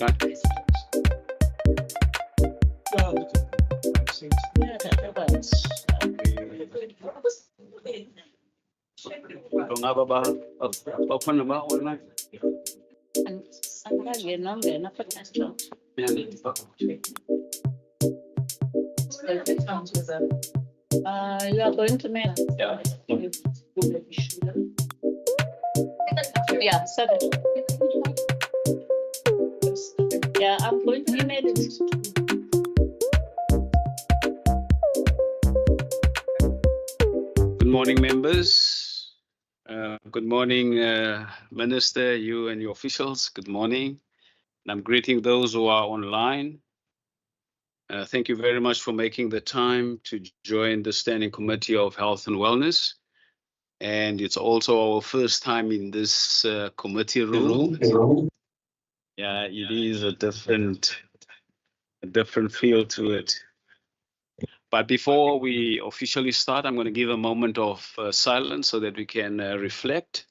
You are going to make. Yeah, 7. Yeah, I'm going to email it. Good morning, members. Good morning, Minister, you and your officials. Good morning. And I'm greeting those who are online. Thank you very much for making the time to join the Standing Committee of Health and Wellness. And it's also our first time in this committee room. Yeah, it is a different feel to it. But before we officially start, I'm going to give a moment of silence so that we can reflect.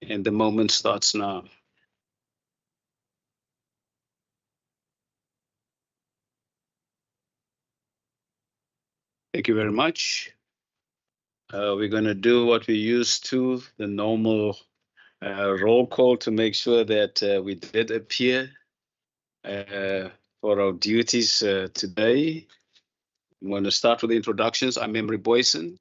And the moment starts now. Thank you very much. We're going to do what we used to, the normal roll call to make sure that we did appear for our duties today. I'm going to start with the introductions. I'm Emery Boyson.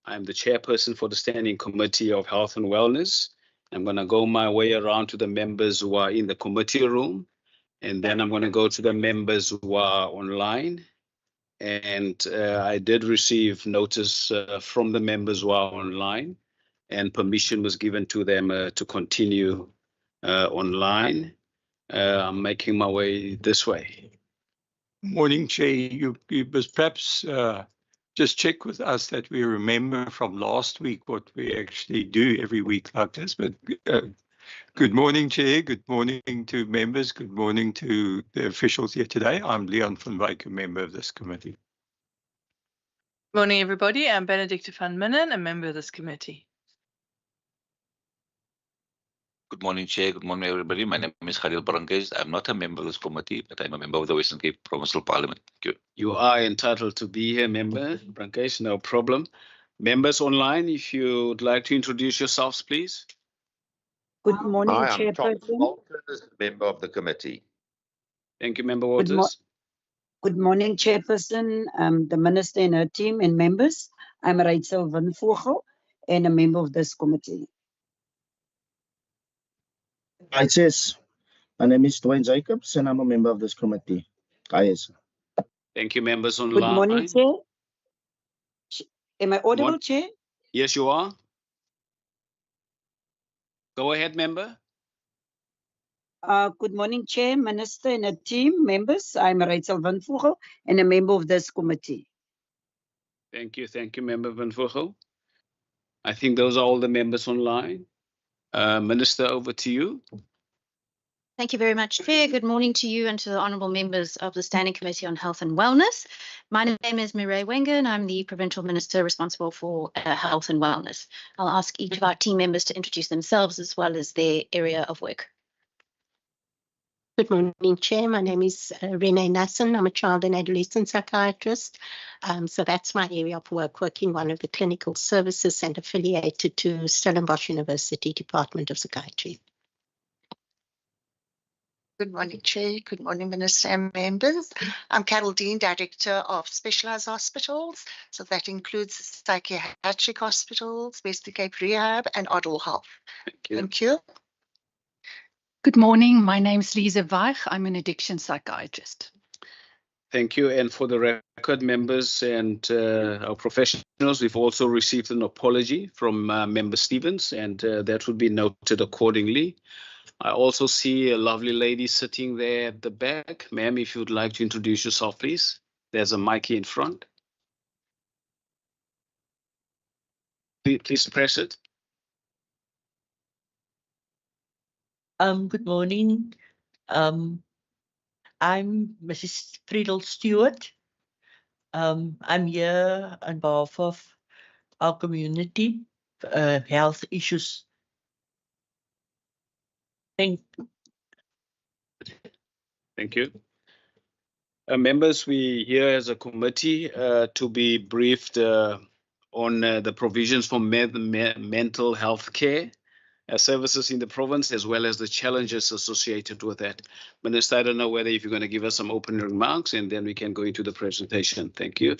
I'm the chairperson for the Standing Committee of Health and Wellness. I'm going to go my way around to the members who are in the committee room, and then I'm going to go to the members who are online. And I did receive notice from the members who are online, and permission was given to them to continue online. I'm making my way this way. Morning, Chair. You must perhaps just check with us that we remember from last week what we actually do every week like this. But good morning, Chair. Good morning to members. Good morning to the officials here today. I'm Leon van Wyk, a member of this committee. Morning, everybody. I'm Benedicte van Minnen, a member of this committee. Good morning, Chair. Good morning, everybody. My name is Khalil Branques. I'm not a member of this committee, but I'm a member of the Western Cape Provincial Parliament. Thank you. You are entitled to be here, member Branques, no problem. Members online, if you would like to introduce yourselves, please. Good morning, Hi, I'm Thomas Chairperson. Walters, member of the committee. Thank you, Member Waters. Good morning, Chairperson, the Minister and her team and members. I'm Rachel van Vogel and a member of this committee. Hi, sis. My name is Dwayne Jacobs, and I'm a member of this committee. Hi, sis. Thank you, members online. Good morning, Chair. Am I audible, Chair? Yes, you are. Go ahead, member. Good morning, Chair, Minister and her team, members. I'm Rachel van Vogel and a member of this committee. Thank you, Member van Vogel. I think those are all the members online. Minister, over to you. Thank you very much, Chair. Good morning to you and to the honourable members of the Standing Committee on Health and Wellness. My name is Mireille Wenger and I'm the Provincial Minister responsible for Health and Wellness. I'll ask each of our team members to introduce themselves as well as their area of work. Good morning, Chair. My name is Renee Nasson. I'm a child and adolescent psychiatrist. So that's my area of work, working one of the clinical services and affiliated to Stellenbosch University Department of Psychiatry. Good morning, Chair. Good morning, Minister and members. I'm Carol Dean, Director of Specialised Hospitals. So that includes psychiatric hospitals, Western Cape Rehab and Oddle Health. Thank you. Good morning. My name is Lisa Weich. I'm an addiction psychiatrist. Thank you. And for the record, members and our professionals, we've also received an apology from Member Stevens, and that would be noted accordingly. I also see a lovely lady sitting there at the back. Ma'am, if you would like to introduce yourself, please. There's a mic here in front. Please press it. Good morning. I'm Mrs. Friedel Stewart. I'm here on behalf of our community, health issues. Thank Thank you. Members, we here as a committee to be briefed on the provisions for mental health care services in the province, as well as the challenges associated with that. Minister, I don't know whether if you're going to give us some opening remarks, and then we can go into the presentation. Thank you.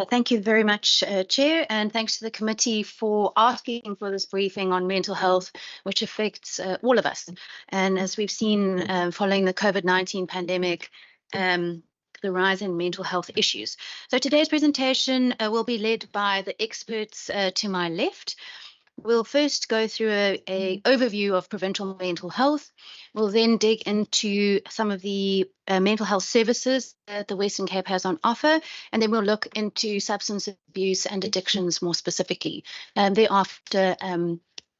Thank you very much, Chair, and thanks to the committee for asking for this briefing on mental health, which affects all of us. And as we've seen following the COVID-19 pandemic, the rise in mental health issues. So today's presentation will be led by the experts to my left. We'll first go through an overview of provincial mental health. We'll then dig into some of the mental health services that the Western Cape has on offer, and then we'll look into substance abuse and addictions more specifically. Thereafter,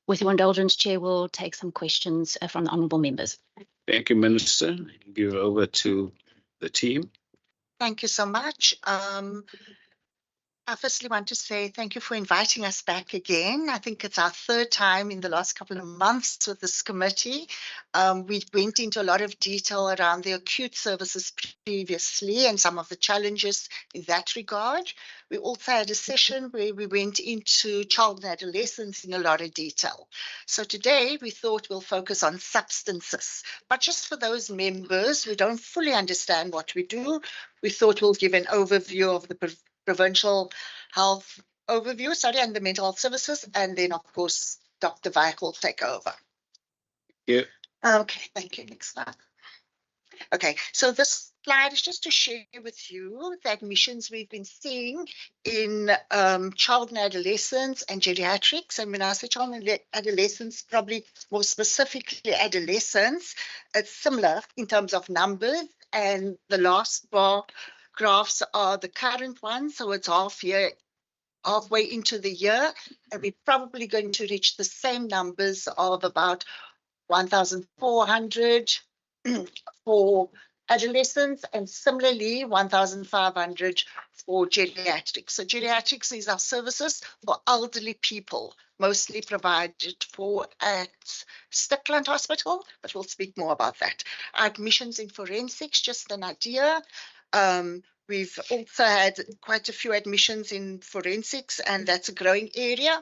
with your indulgence, Chair, we'll take some questions from the honourable members. Thank you, Minister. I'll give it over to the team. Thank you so much. I firstly want to say thank you for inviting us back again. I think it's our third time in the last couple of months with this committee. We went into a lot of detail around the acute services previously and some of the challenges in that regard. We also had a session where we went into child and adolescents in a lot of detail. So today we thought we'll focus on substances, but just for those members who don't fully understand what we do, we thought we'll give an overview of the provincial health overview, and the mental health services, and then of course Dr. Vaich will take over. Yeah. Okay, thank you. Next slide. Okay, so this slide is just to share with you the admissions we've been seeing in child and adolescents and geriatrics. And when I say child and adolescents, probably more specifically adolescents, it's similar in terms of numbers, and the last bar graphs are the current ones, so it's halfway into the year, and we're probably going to reach the same numbers of about 1,400 for adolescents, and similarly 1,500 for geriatrics. So geriatrics is our services for elderly people, mostly provided for at Stickland Hospital, but we'll speak more about that. Our admissions in forensics, just an idea. We've also had quite a few admissions in forensics, and that's a growing area.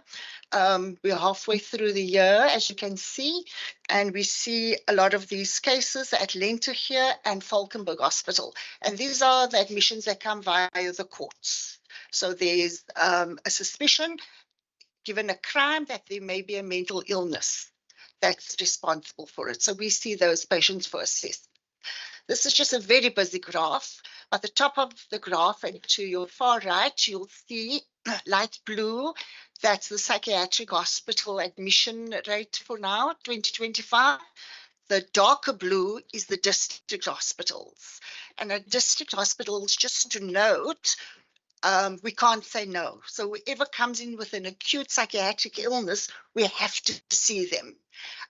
We're halfway through the year, as you can see, and we see a lot of these cases at Lenter here and Falkenberg Hospital. And these are the admissions that come via the courts. So there's a suspicion, given a crime, that there may be a mental illness that's responsible for it. So we see those patients for assessment. This is just a very busy graph. At the top of the graph and to your far right, you'll see light blue. That's the psychiatric hospital admission rate for now, 2025. The darker blue is the district hospitals. And at district hospitals, just to note, we can't say no. So whoever comes in with an acute psychiatric illness, we have to see them.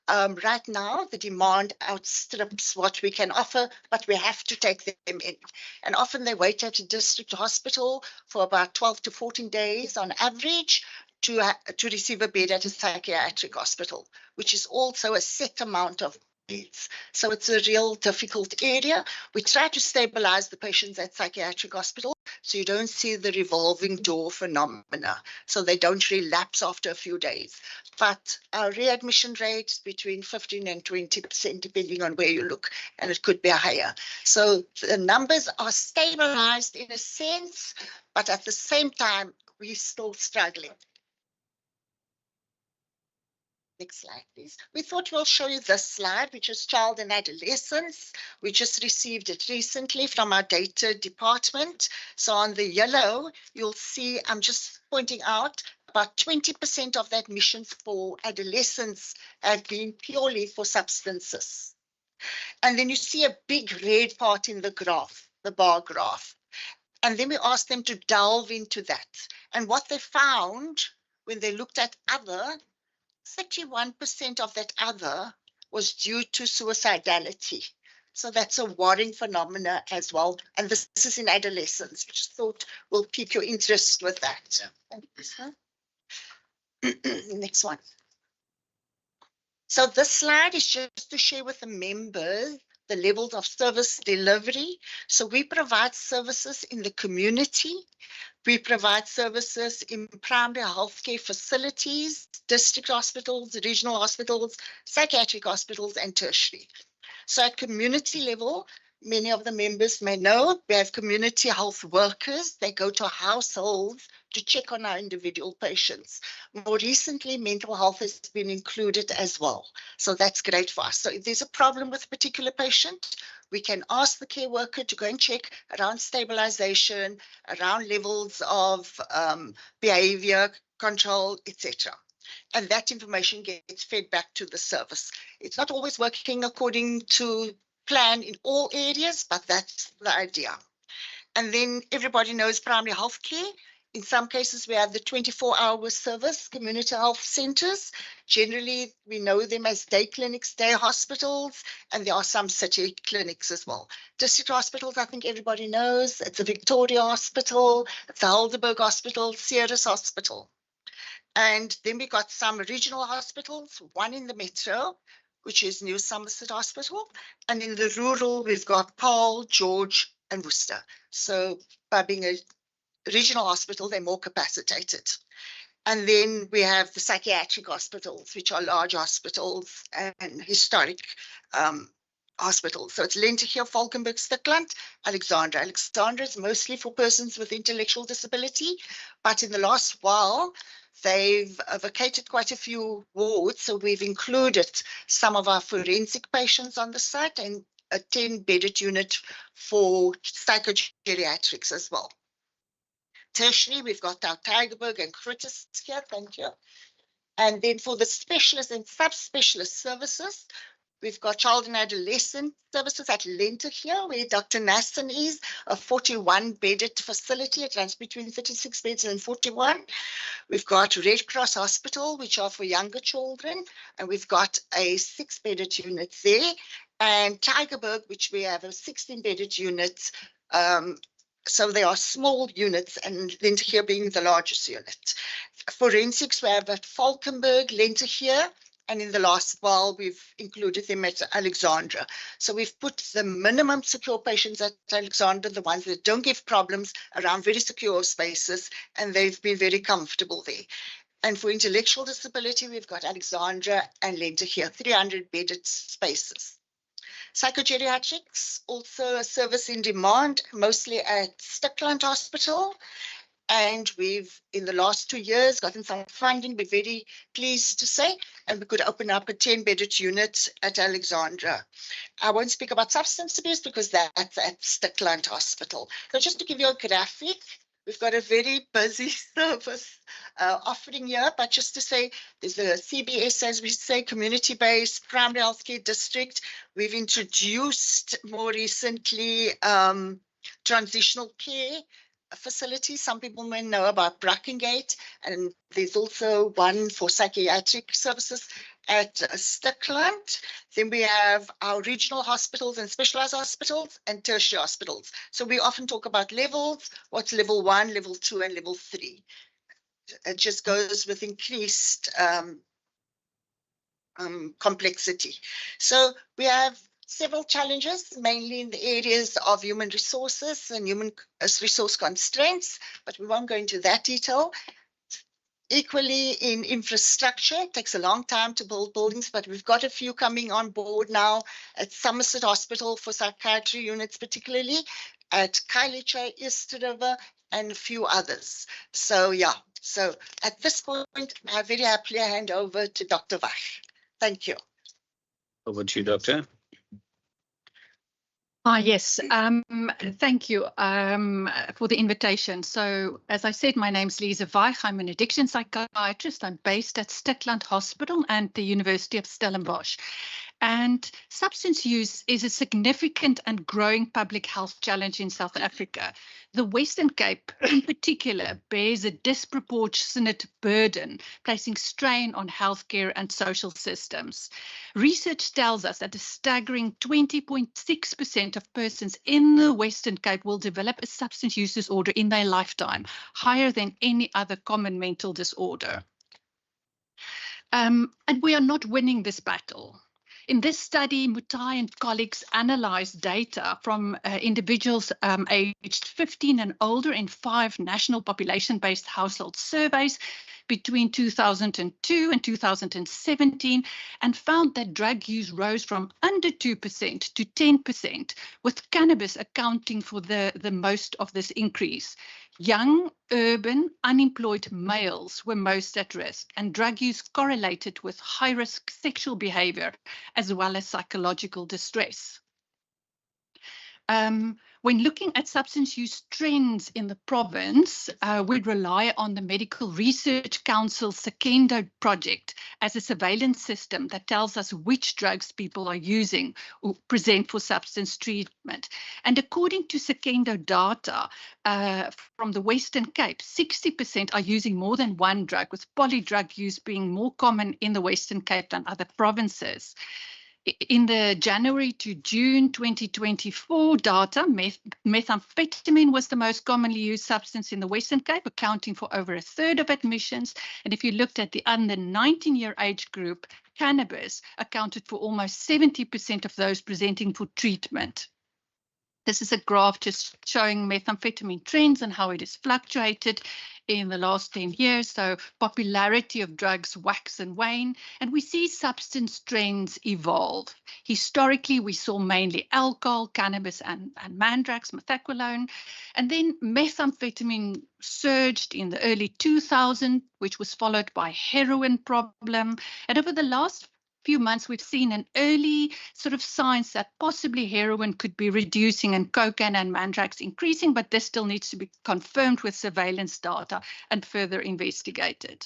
Right now, the demand outstrips what we can offer, but we have to take them in. And often they wait at a district hospital for about 12 to 14 days on average to receive a bed at a psychiatric hospital, which is also a set amount of beds. So it's a real difficult area. We try to stabilize the patients at psychiatric hospital so you don't see the revolving door phenomena, so they don't relapse after a few days. But our readmission rate is between 15 and 20%, depending on where you look, and it could be higher. So the numbers are stabilized in a sense, but at the same time, we're still struggling. Next slide, please. We thought we'll show you this slide, which is child and adolescents. We just received it recently from our data department. So on the yellow, you'll see, I'm just pointing out, about 20% of the admissions for adolescents have been purely for substances. And then you see a big red part in the graph, the bar graph. And then we asked them to delve into that. And what they found when they looked at other, 31% of that other was due to suicidality. So that's a worrying phenomena as well. And this is in adolescents, which I thought will pique your interest with that. Thank you, sir. Next one. So this slide is just to share with the members the levels of service delivery. So we provide services in the community. We provide services in primary healthcare facilities, district hospitals, regional hospitals, psychiatric hospitals, and tertiary. So at community level, many of the members may know, we have community health workers. They go to households to check on our individual patients. More recently, mental health has been included as well. So that's great for us. So if there's a problem with a particular patient, we can ask the care worker to go and check around stabilization, around levels of behavior control, etc. And that information gets fed back to the service. It's not always working according to plan in all areas, but that's the idea. And then everybody knows primary health care. In some cases, we have the 24-hour service, community health centers. Generally, we know them as day clinics, day hospitals, and there are some city clinics as well. District hospitals, I think everybody knows. It's a Victoria Hospital, it's a Helderberg Hospital, Ceres Hospital. And then we got some regional hospitals, one in the metro, which is New Somerset Hospital. And in the rural, we've got Paarl, George, and Worcester. So by being a regional hospital, they're more capacitated. And then we have the psychiatric hospitals, which are large hospitals and historic hospitals. So it's Lentegeur, Valkenburg, Stikland, Alexandra. Alexandra is mostly for persons with intellectual disability, but in the last while, they've vacated quite a few wards, so we've included some of our forensic patients on the site and a 10-bedded unit for psychogeriatrics as well. Tertiary, we've got our Tygerberg and Critters here, thank you. And then for the specialist and subspecialist services, we've got child and adolescent services at Lentegeur, where Dr. Nasson is, a 41-bedded facility. It runs between 36 beds and 41. We've got Red Cross Hospital, which are for younger children, and we've got a 6-bedded unit there. And Tygerberg, which we have a 16-bedded unit. So they are small units, and Lentegeur being the largest unit. Forensics, we have at Valkenburg, Lentegeur, and in the last while, we've included them at Alexandra. So we've put the minimum secure patients at Alexandra, the ones that don't give problems, around very secure spaces, and they've been very comfortable there. And for intellectual disability, we've got Alexandra and Lentegeur, 300-bedded spaces. Psychogeriatrics, also a service in demand, mostly at Stikland Hospital. And we've, in the last 2 years, gotten some funding, we're very pleased to say, and we could open up a 10-bedded unit at Alexandra. I won't speak about substance abuse because that's at Stikland Hospital. So just to give you a graphic, we've got a very busy service offering here, but just to say, there's a CBS, as we say, community-based primary healthcare district. We've introduced more recently transitional care facilities. Some people may know about Brackengate, and there's also one for psychiatric services at Stikland. Then we have our regional hospitals and specialized hospitals and tertiary hospitals. So we often talk about levels, what's level 1, level 2, and level 3. It just goes with increased complexity. So we have several challenges, mainly in the areas of human resources and human resource constraints, but we won't go into that detail. Equally in infrastructure, it takes a long time to build buildings, but we've got a few coming on board now at Somerset Hospital for psychiatry units, particularly at Khayelitsha, East River, and a few others. So yeah, so at this point, I very happily hand over to Dr. Vach. Thank you. Over to you, Doctor. Yes, thank you for the invitation. So, as I said, my name's Lisa Weich. I'm an addiction psychiatrist. I'm based at Stikland Hospital and the University of Stellenbosch. And substance use is a significant and growing public health challenge in South Africa. The Western Cape, in particular, bears a disproportionate burden, placing strain on healthcare and social systems. Research tells us that a staggering 20.6% of persons in the Western Cape will develop a substance use disorder in their lifetime, higher than any other common mental disorder. And we are not winning this battle. In this study, Mutai and colleagues analyzed data from individuals aged 15 and older in 5 national population-based household surveys between 2002 and 2017, and found that drug use rose from under 2% to 10%, with cannabis accounting for the most of this increase. Young, urban, unemployed males were most at risk, and drug use correlated with high-risk sexual behavior as well as psychological distress. When looking at substance use trends in the province, we rely on the Medical Research Council Secendo project as a surveillance system that tells us which drugs people are using or present for substance treatment. And according to Secendo data from the Western Cape, 60% are using more than one drug, with polydrug use being more common in the Western Cape than other provinces. In the January to June 2024 data, methamphetamine was the most commonly used substance in the Western Cape, accounting for over a third of admissions. And if you looked at the under 19-year age group, cannabis accounted for almost 70% of those presenting for treatment. This is a graph just showing methamphetamine trends and how it has fluctuated in the last 10 years. So popularity of drugs wax and wane, and we see substance trends evolve. Historically, we saw mainly alcohol, cannabis, and mandrax, methaqualone. And then methamphetamine surged in the early 2000s, which was followed by heroin problem. And over the last few months, we've seen an early sort of signs that possibly heroin could be reducing and cocaine and mandrax increasing, but this still needs to be confirmed with surveillance data and further investigated.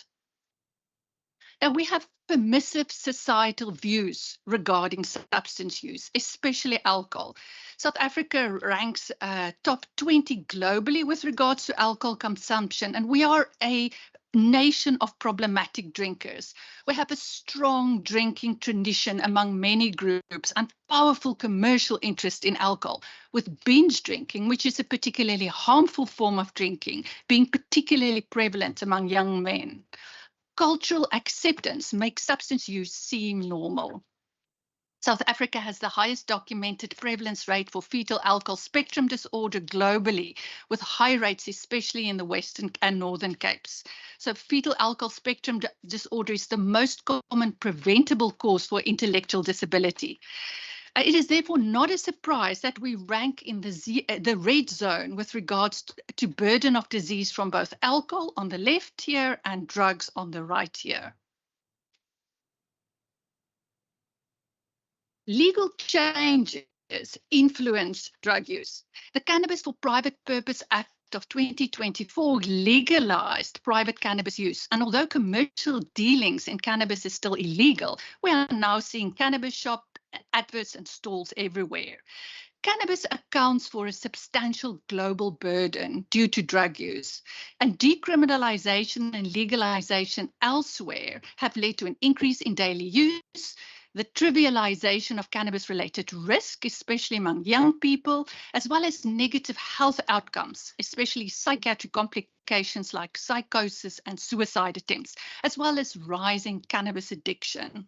Now, we have permissive societal views regarding substance use, especially alcohol. South Africa ranks top 20 globally with regards to alcohol consumption, and we are a nation of problematic drinkers. We have a strong drinking tradition among many groups and powerful commercial interest in alcohol, with binge drinking, which is a particularly harmful form of drinking, being particularly prevalent among young men. Cultural acceptance makes substance use seem normal. South Africa has the highest documented prevalence rate for fetal alcohol spectrum disorder globally, with high rates, especially in the Western and Northern Capes. So fetal alcohol spectrum disorder is the most common preventable cause for intellectual disability. It is therefore not a surprise that we rank in the red zone with regards to burden of disease from both alcohol on the left here and drugs on the right here. Legal changes influence drug use. The Cannabis for Private Purpose Act of 2024 legalized private cannabis use. And although commercial dealings in cannabis is still illegal, we are now seeing cannabis shops, adverts and stalls everywhere. Cannabis accounts for a substantial global burden due to drug use, and decriminalization and legalization elsewhere have led to an increase in daily use, the trivialization of cannabis-related risk, especially among young people, as well as negative health outcomes, especially psychiatric complications like psychosis and suicide attempts, as well as rising cannabis addiction.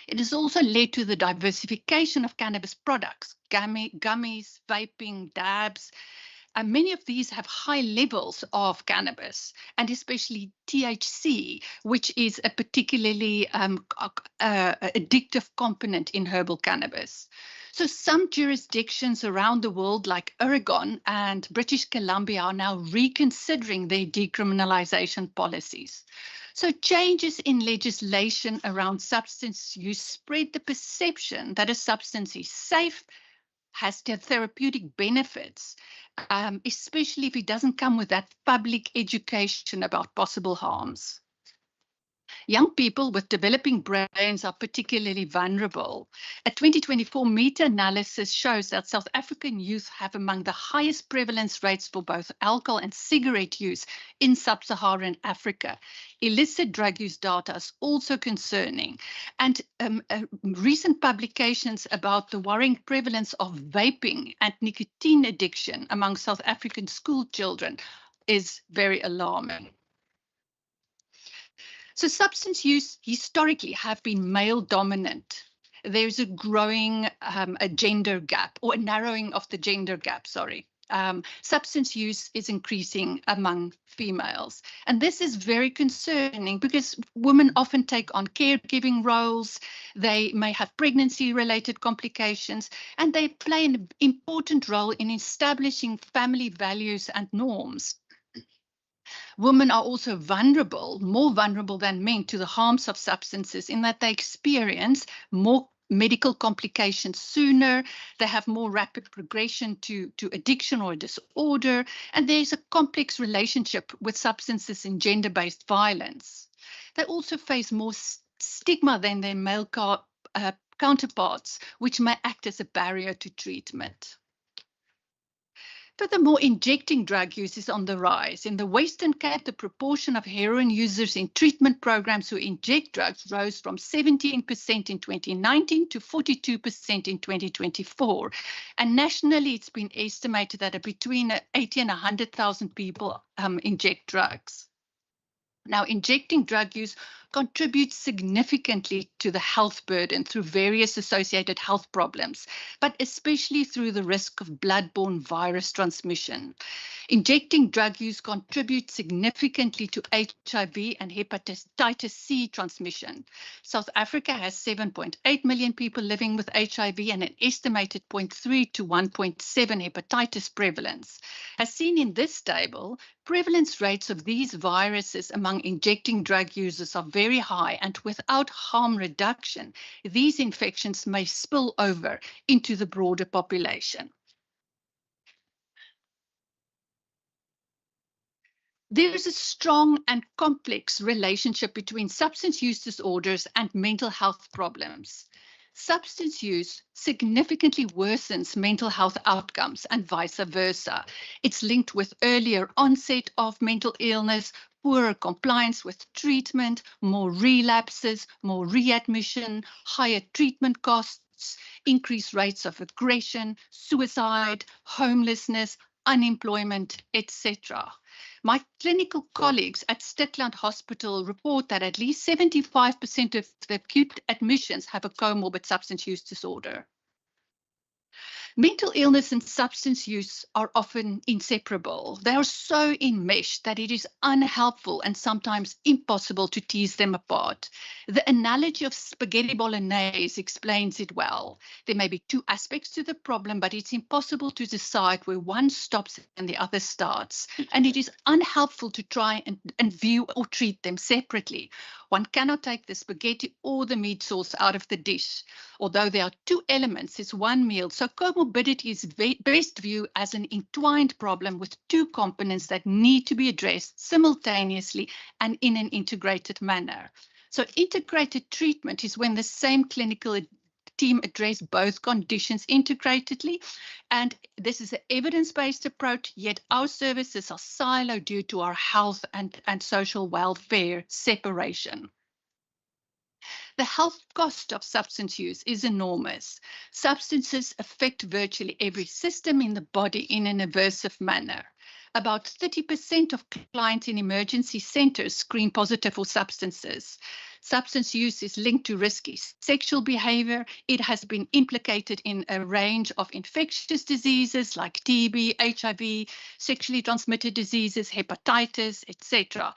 It has also led to the diversification of cannabis products, gummies, vaping, dabs. And many of these have high levels of cannabis, and especially THC, which is a particularly addictive component in herbal cannabis. So some jurisdictions around the world, like Oregon and British Columbia, are now reconsidering their decriminalization policies. So changes in legislation around substance use spread the perception that a substance is safe, has therapeutic benefits, especially if it doesn't come with that public education about possible harms. Young people with developing brains are particularly vulnerable. A 2024 meta-analysis shows that South African youth have among the highest prevalence rates for both alcohol and cigarette use in sub-Saharan Africa. Illicit drug use data is also concerning, and recent publications about the worrying prevalence of vaping and nicotine addiction among South African school children is very alarming. So substance use historically have been male dominant. there's a growing a gender gap, or a narrowing of the gender gap, sorry. Substance use is increasing among females. And this is very concerning because women often take on caregiving roles, they may have pregnancy-related complications, and they play an important role in establishing family values and norms. Women are also vulnerable, more vulnerable than men, to the harms of substances in that they experience more medical complications sooner, they have more rapid progression to addiction or disorder, and there's a complex relationship with substances in gender-based violence. They also face more stigma than their male counterparts, which may act as a barrier to treatment. Furthermore, injecting drug use is on the rise. In the Western Cape, the proportion of heroin users in treatment programs who inject drugs rose from 17% in 2019 to 42% in 2024. And nationally, it's been estimated that between 80 and 100,000 people inject drugs. Now, injecting drug use contributes significantly to the health burden through various associated health problems, but especially through the risk of blood-borne virus transmission. Injecting drug use contributes significantly to HIV and hepatitis C transmission. South Africa has 7.8 million people living with HIV and an estimated 0.3 to 1.7 hepatitis prevalence. As seen in this table, prevalence rates of these viruses among injecting drug users are very high, and without harm reduction, these infections may spill over into the broader population. There is a strong and complex relationship between substance use disorders and mental health problems. Substance use significantly worsens mental health outcomes and vice versa. It's linked with earlier onset of mental illness, poorer compliance with treatment, more relapses, more readmission, higher treatment costs, increased rates of aggression, suicide, homelessness, unemployment, etc. My clinical colleagues at Stikland Hospital report that at least 75% of the acute admissions have a comorbid substance use disorder. Mental illness and substance use are often inseparable. They are so enmeshed that it is unhelpful and sometimes impossible to tease them apart. The analogy of spaghetti bolognese explains it well. There may be two aspects to the problem, but it's impossible to decide where one stops and the other starts. And it is unhelpful to try and view or treat them separately. One cannot take the spaghetti or the meat sauce out of the dish. Although there are two elements, it's one meal. So comorbidity is best viewed as an entwined problem with two components that need to be addressed simultaneously and in an integrated manner. So integrated treatment is when the same clinical team address both conditions integratedly. And this is an evidence-based approach, yet our services are siloed due to our health and social welfare separation. The health cost of substance use is enormous. Substances affect virtually every system in the body in an aversive manner. About 30% of clients in emergency centers screen positive for substances. Substance use is linked to risky sexual behavior. It has been implicated in a range of infectious diseases like TB, HIV, sexually transmitted diseases, hepatitis, etc.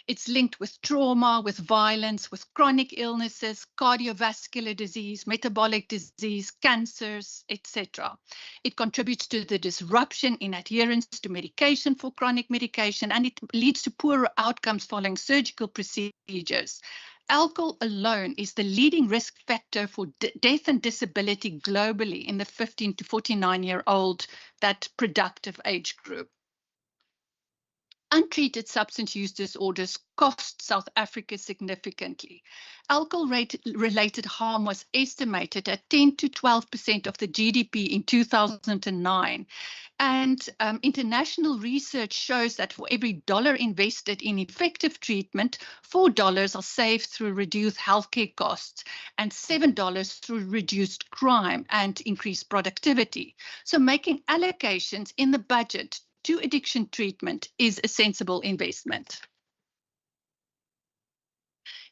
It's linked with trauma, with violence, with chronic illnesses, cardiovascular disease, metabolic disease, cancers, etc. It contributes to the disruption in adherence to medication for chronic medication, and it leads to poorer outcomes following surgical procedures. Alcohol alone is the leading risk factor for death and disability globally in the 15 to 49-year-old, that productive age group. Untreated substance use disorders cost South Africa significantly. Alcohol-related harm was estimated at 10 to 12% of the GDP in 2009. And international research shows that for every dollar invested in effective treatment, $4 are saved through reduced healthcare costs and $7 through reduced crime and increased productivity. So making allocations in the budget to addiction treatment is a sensible investment.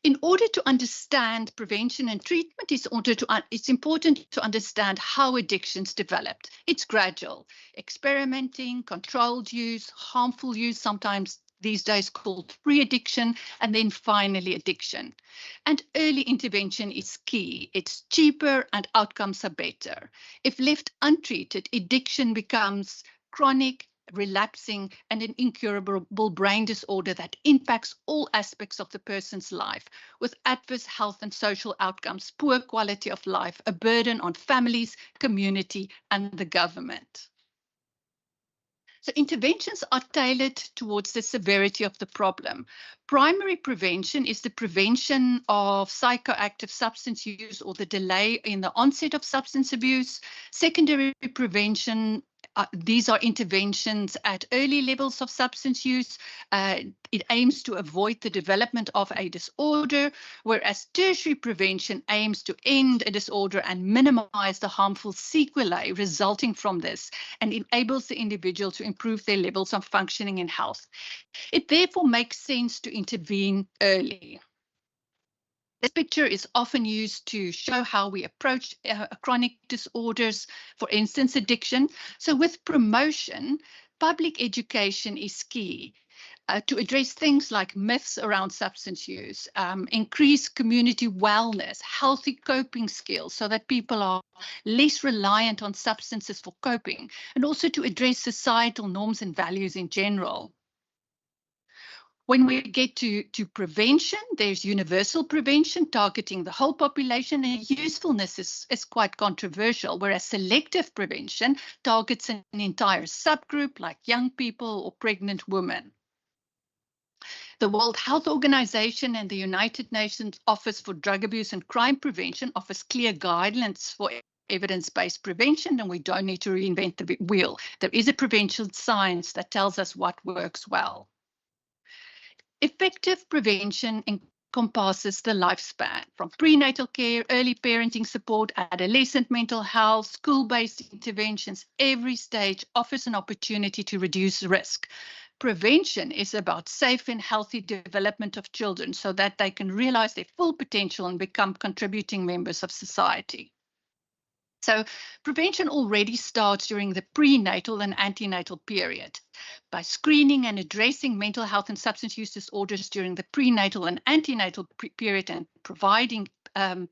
In order to understand prevention and treatment, it's important to understand how addictions developed. It's gradual, experimenting, controlled use, harmful use, sometimes these days called pre-addiction, and then finally addiction. And early intervention is key. It's cheaper and outcomes are better. If left untreated, addiction becomes chronic, relapsing, and an incurable brain disorder that impacts all aspects of the person's life, with adverse health and social outcomes, poor quality of life, a burden on families, community, and the government. So interventions are tailored towards the severity of the problem. Primary prevention is the prevention of psychoactive substance use or the delay in the onset of substance abuse. Secondary prevention, these are interventions at early levels of substance use. It aims to avoid the development of a disorder, whereas tertiary prevention aims to end a disorder and minimize the harmful sequelae resulting from this and enables the individual to improve their levels of functioning and health. It therefore makes sense to intervene early. This picture is often used to show how we approach chronic disorders, for instance, addiction. So with promotion, public education is key to address things like myths around substance use, increase community wellness, healthy coping skills so that people are less reliant on substances for coping, and also to address societal norms and values in general. When we get to prevention, there's universal prevention targeting the whole population, and usefulness is quite controversial, whereas selective prevention targets an entire subgroup like young people or pregnant women. The World Health Organization and the United Nations Office for Drug Abuse and Crime Prevention offers clear guidelines for evidence-based prevention, and we don't need to reinvent the wheel. There is a prevention science that tells us what works well. Effective prevention encompasses the lifespan, from prenatal care, early parenting support, adolescent mental health, school-based interventions. Every stage offers an opportunity to reduce risk. Prevention is about safe and healthy development of children so that they can realize their full potential and become contributing members of society. So prevention already starts during the prenatal and antenatal period. By screening and addressing mental health and substance use disorders during the prenatal and antenatal period and providing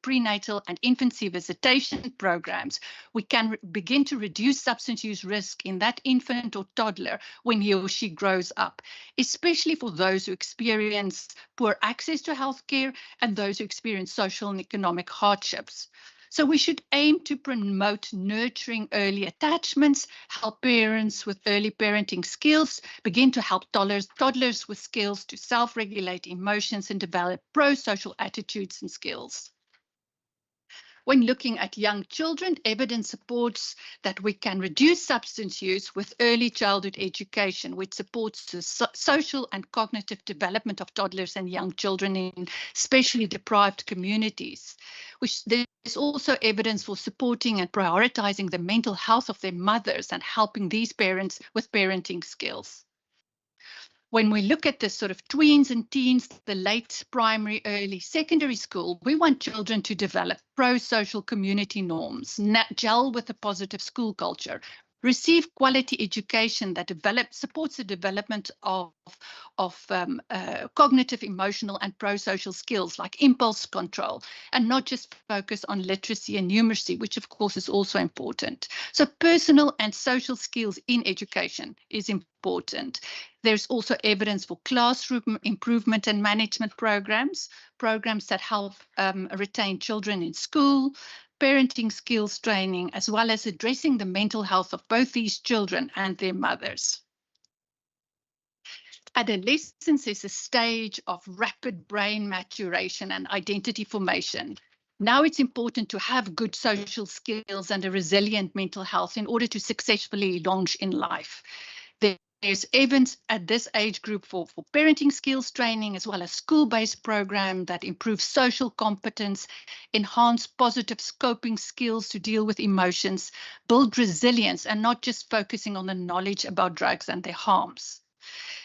prenatal and infancy visitation programs, we can begin to reduce substance use risk in that infant or toddler when he or she grows up, especially for those who experience poor access to healthcare and those who experience social and economic hardships. So we should aim to promote nurturing early attachments, help parents with early parenting skills, begin to help toddlers with skills to self-regulate emotions and develop pro-social attitudes and skills. When looking at young children, evidence supports that we can reduce substance use with early childhood education, which supports the social and cognitive development of toddlers and young children in especially deprived communities. There's also evidence for supporting and prioritizing the mental health of their mothers and helping these parents with parenting skills. When we look at the sort of tweens and teens, the late primary, early secondary school, we want children to develop pro-social community norms, gel with a positive school culture, receive quality education that supports the development of cognitive, emotional, and pro-social skills like impulse control, and not just focus on literacy and numeracy, which of course is also important. So personal and social skills in education is important. There's also evidence for classroom improvement and management programs that help retain children in school, parenting skills training, as well as addressing the mental health of both these children and their mothers. Adolescence is a stage of rapid brain maturation and identity formation. Now it's important to have good social skills and a resilient mental health in order to successfully launch in life. There's evidence at this age group for parenting skills training, as well as school-based program that improves social competence, enhance positive coping skills to deal with emotions, build resilience, and not just focusing on the knowledge about drugs and their harms.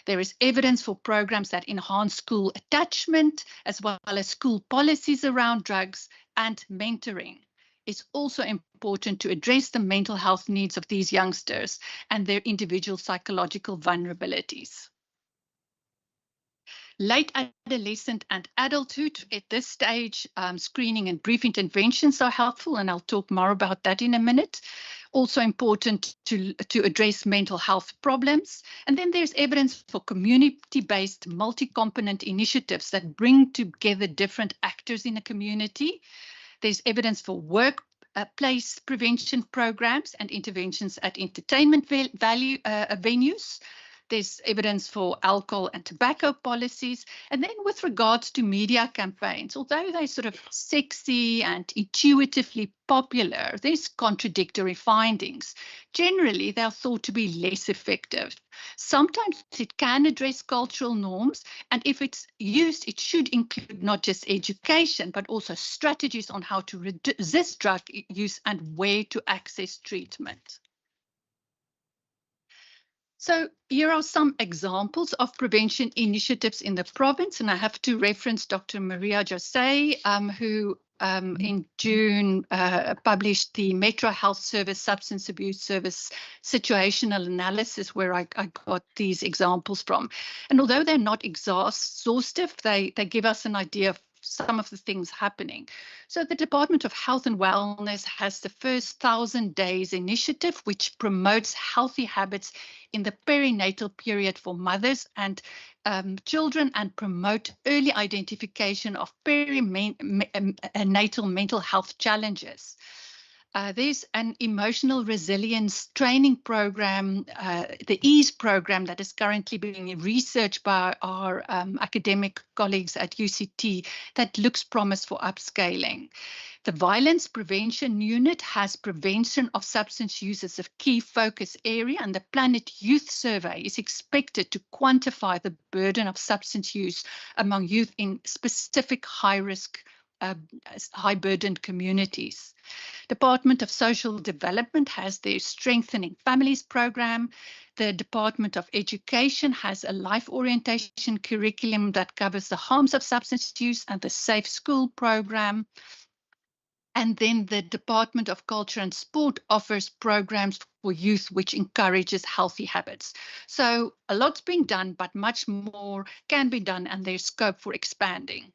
There is evidence for programs that enhance school attachment, as well as school policies around drugs, and mentoring. It's also important to address the mental health needs of these youngsters and their individual psychological vulnerabilities. Late adolescent and adulthood, at this stage, screening and brief interventions are helpful, and I'll talk more about that in a minute. Also important to address mental health problems. And then there's evidence for community-based multi-component initiatives that bring together different actors in a community. There's evidence for workplace prevention programs and interventions at entertainment venues. There's evidence for alcohol and tobacco policies. And then with regards to media campaigns, although they're sort of sexy and intuitively popular, there's contradictory findings. Generally, they're thought to be less effective. Sometimes it can address cultural norms, and if it's used, it should include not just education, but also strategies on how to resist drug use and where to access treatment. So here are some examples of prevention initiatives in the province, and I have to reference Dr. Maria Jose, who in June published the Metro Health Service Substance Abuse Service situational analysis, where I got these examples from. And although they're not exhaustive, they give us an idea of some of the things happening. So the Department of Health and Wellness has the first 1,000 Days initiative, which promotes healthy habits in the perinatal period for mothers and children, and promote early identification of perinatal mental health challenges. There's an emotional resilience training program, the EASE program, that is currently being researched by our academic colleagues at UCT, that looks promise for upscaling. The Violence Prevention Unit has prevention of substance use as a key focus area, and the Planet Youth Survey is expected to quantify the burden of substance use among youth in specific high-risk, high-burdened communities. Department of Social Development has their Strengthening Families program. The Department of Education has a life orientation curriculum that covers the harms of substance use, and the Safe School program. And then the Department of Culture and Sport offers programs for youth which encourages healthy habits. So a lot's being done, but much more can be done, and there's scope for expanding.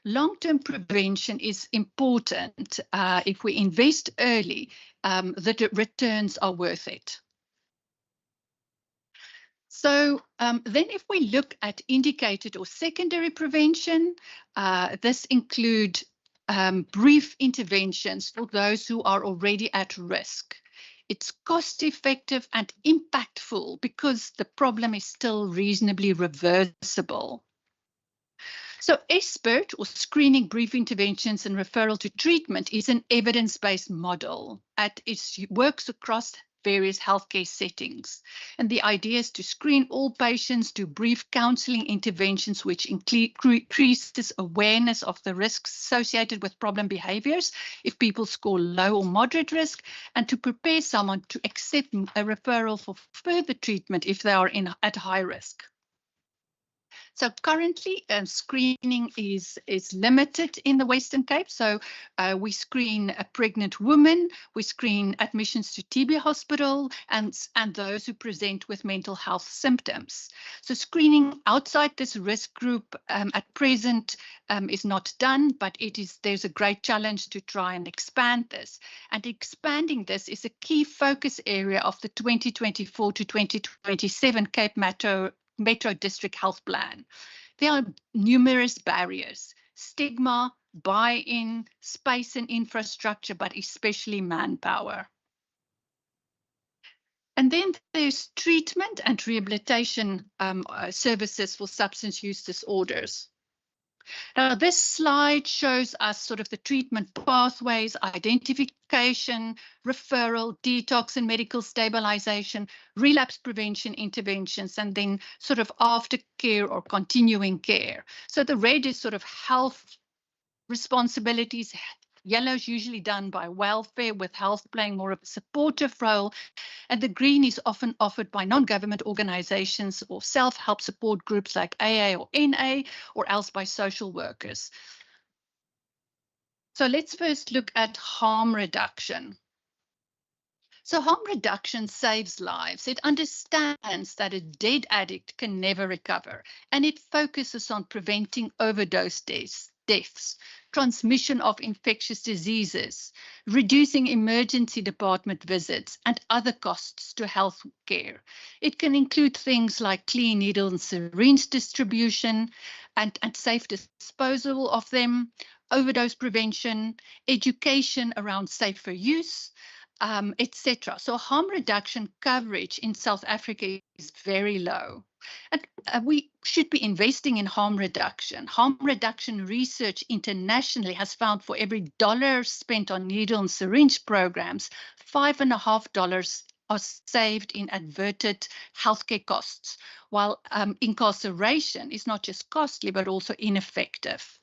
Long-term prevention is important. If we invest early, the returns are worth it. So then if we look at indicated or secondary prevention, this includes brief interventions for those who are already at risk. It's cost-effective and impactful because the problem is still reasonably reversible. So SBIRT, or Screening, Brief Interventions and Referral to Treatment, is an evidence-based model. It works across various healthcare settings. And the idea is to screen all patients, do brief counseling interventions, which increases awareness of the risks associated with problem behaviors if people score low or moderate risk, and to prepare someone to accept a referral for further treatment if they are at high risk. So currently, screening is limited in the Western Cape. So we screen a pregnant woman, we screen admissions to TB hospital, and those who present with mental health symptoms. So screening outside this risk group at present is not done, but there's a great challenge to try and expand this. And expanding this is a key focus area of the 2024 to 2027 Cape Metro District Health Plan. There are numerous barriers: stigma, buy-in, space and infrastructure, but especially manpower. And then there's treatment and rehabilitation services for substance use disorders. Now, this slide shows us sort of the treatment pathways: identification, referral, detox and medical stabilization, relapse prevention interventions, and then sort of aftercare or continuing care. So the red is sort of health responsibilities, Yellow is usually done by welfare, with health playing more of a supportive role. And the green is often offered by non-government organizations or self-help support groups like AA or NA, or else by social workers. So let's first look at harm reduction. So harm reduction saves lives. It understands that a dead addict can never recover, and it focuses on preventing overdose deaths, transmission of infectious diseases, reducing emergency department visits, and other costs to health care. It can include things like clean needle and syringe distribution and safe disposal of them, overdose prevention, education around safer use, etc. So harm reduction coverage in South Africa is very low. And we should be investing in harm reduction. Harm reduction research internationally has found for every dollar spent on needle and syringe programs, $5.50 are saved in averted healthcare costs, while incarceration is not just costly, but also ineffective.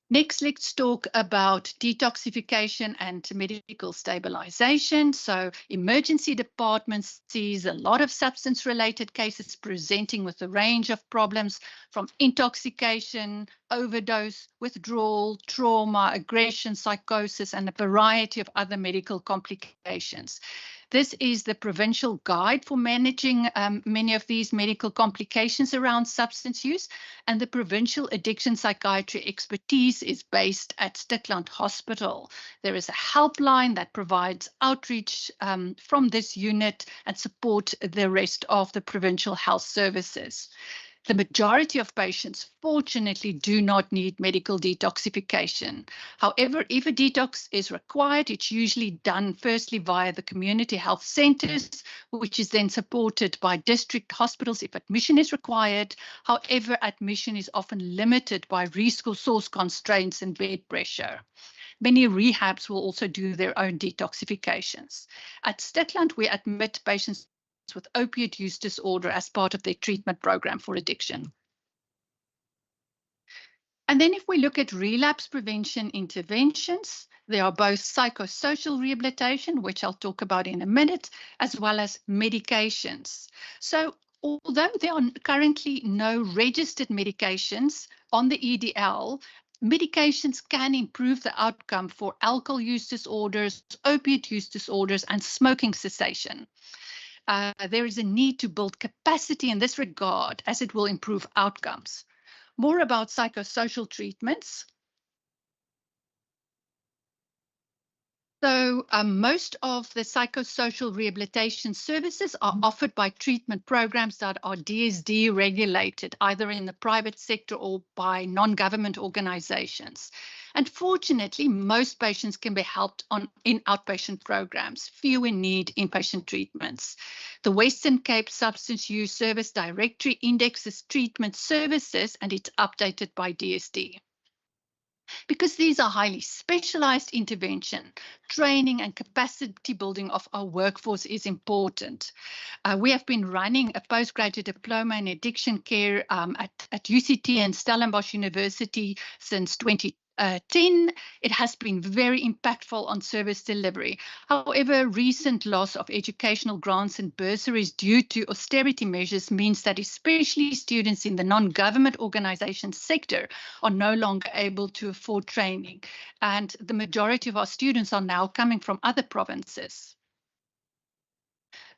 Next, let's talk about detoxification and medical stabilization. So emergency departments sees a lot of substance-related cases presenting with a range of problems from intoxication, overdose, withdrawal, trauma, aggression, psychosis, and a variety of other medical complications. This is the provincial guide for managing many of these medical complications around substance use, and the provincial addiction psychiatry expertise is based at Stikland Hospital. There is a helpline that provides outreach from this unit and support the rest of the provincial health services. The majority of patients, fortunately, do not need medical detoxification. However, if a detox is required, it's usually done firstly via the community health centers, which is then supported by district hospitals if admission is required. However, admission is often limited by resource constraints and bed pressure. Many rehabs will also do their own detoxifications. At Stikland, we admit patients with opiate use disorder as part of their treatment program for addiction. And then if we look at relapse prevention interventions, there are both psychosocial rehabilitation, which I'll talk about in a minute, as well as medications. So although there are currently no registered medications on the EDL, medications can improve the outcome for alcohol use disorders, opiate use disorders, and smoking cessation. There is a need to build capacity in this regard as it will improve outcomes. More about psychosocial treatments. So most of the psychosocial rehabilitation services are offered by treatment programs that are DSD regulated, either in the private sector or by non-government organizations. And fortunately, most patients can be helped in outpatient programs. Few need inpatient treatments. The Western Cape Substance Use Service Directory indexes treatment services, and it's updated by DSD. Because these are highly specialized intervention, training and capacity building of our workforce is important. We have been running a postgraduate diploma in addiction care at UCT and Stellenbosch University since 2010. It has been very impactful on service delivery. However, recent loss of educational grants and bursaries due to austerity measures means that especially students in the non-government organization sector are no longer able to afford training. And the majority of our students are now coming from other provinces.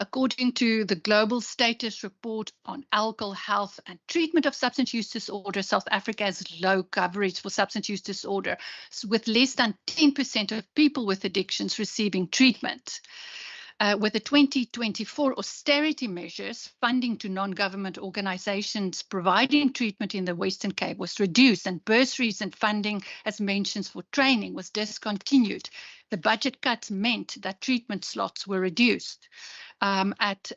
According to the Global Status Report on Alcohol, Health and Treatment of Substance Use Disorder, South Africa has low coverage for substance use disorder, with less than 10% of people with addictions receiving treatment. With the 2024 austerity measures, funding to non-government organizations providing treatment in the Western Cape was reduced, and bursaries and funding, as mentioned, for training was discontinued, The budget cuts meant that treatment slots were reduced. At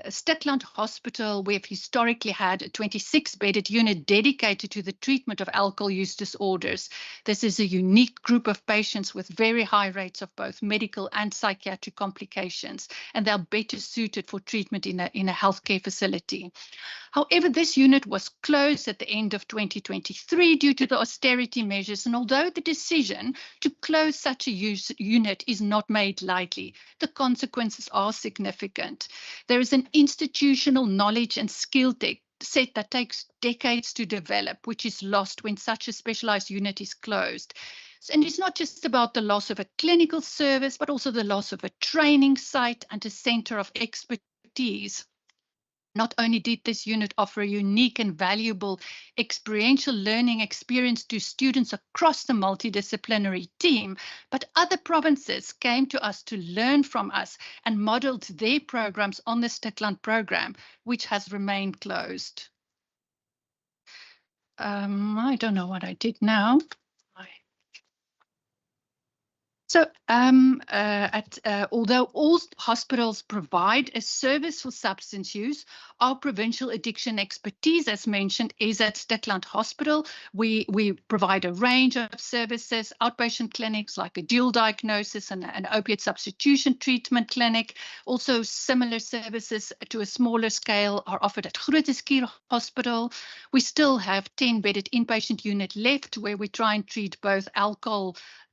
Stikland Hospital, we've historically had a 26-bedded unit dedicated to the treatment of alcohol use disorders. This is a unique group of patients with very high rates of both medical and psychiatric complications, and they're better suited for treatment in a healthcare facility. However, this unit was closed at the end of 2023 due to the austerity measures, and although the decision to close such a unit is not made lightly, the consequences are significant. There is an institutional knowledge and skill set that takes decades to develop, which is lost when such a specialized unit is closed. And it's not just about the loss of a clinical service, but also the loss of a training site and a center of expertise. Not only did this unit offer a unique and valuable experiential learning experience to students across the multidisciplinary team, but other provinces came to us to learn from us and modeled their programs on the Stikland program, which has remained closed. I don't know what I did now. So although all hospitals provide a service for substance use, our provincial addiction expertise, as mentioned, is at Stikland Hospital. We provide a range of services, outpatient clinics like a dual diagnosis and an opiate substitution treatment clinic. Also similar services to a smaller scale are offered at Grooteskier Hospital. We still have 10-bedded inpatient unit left where we try and treat both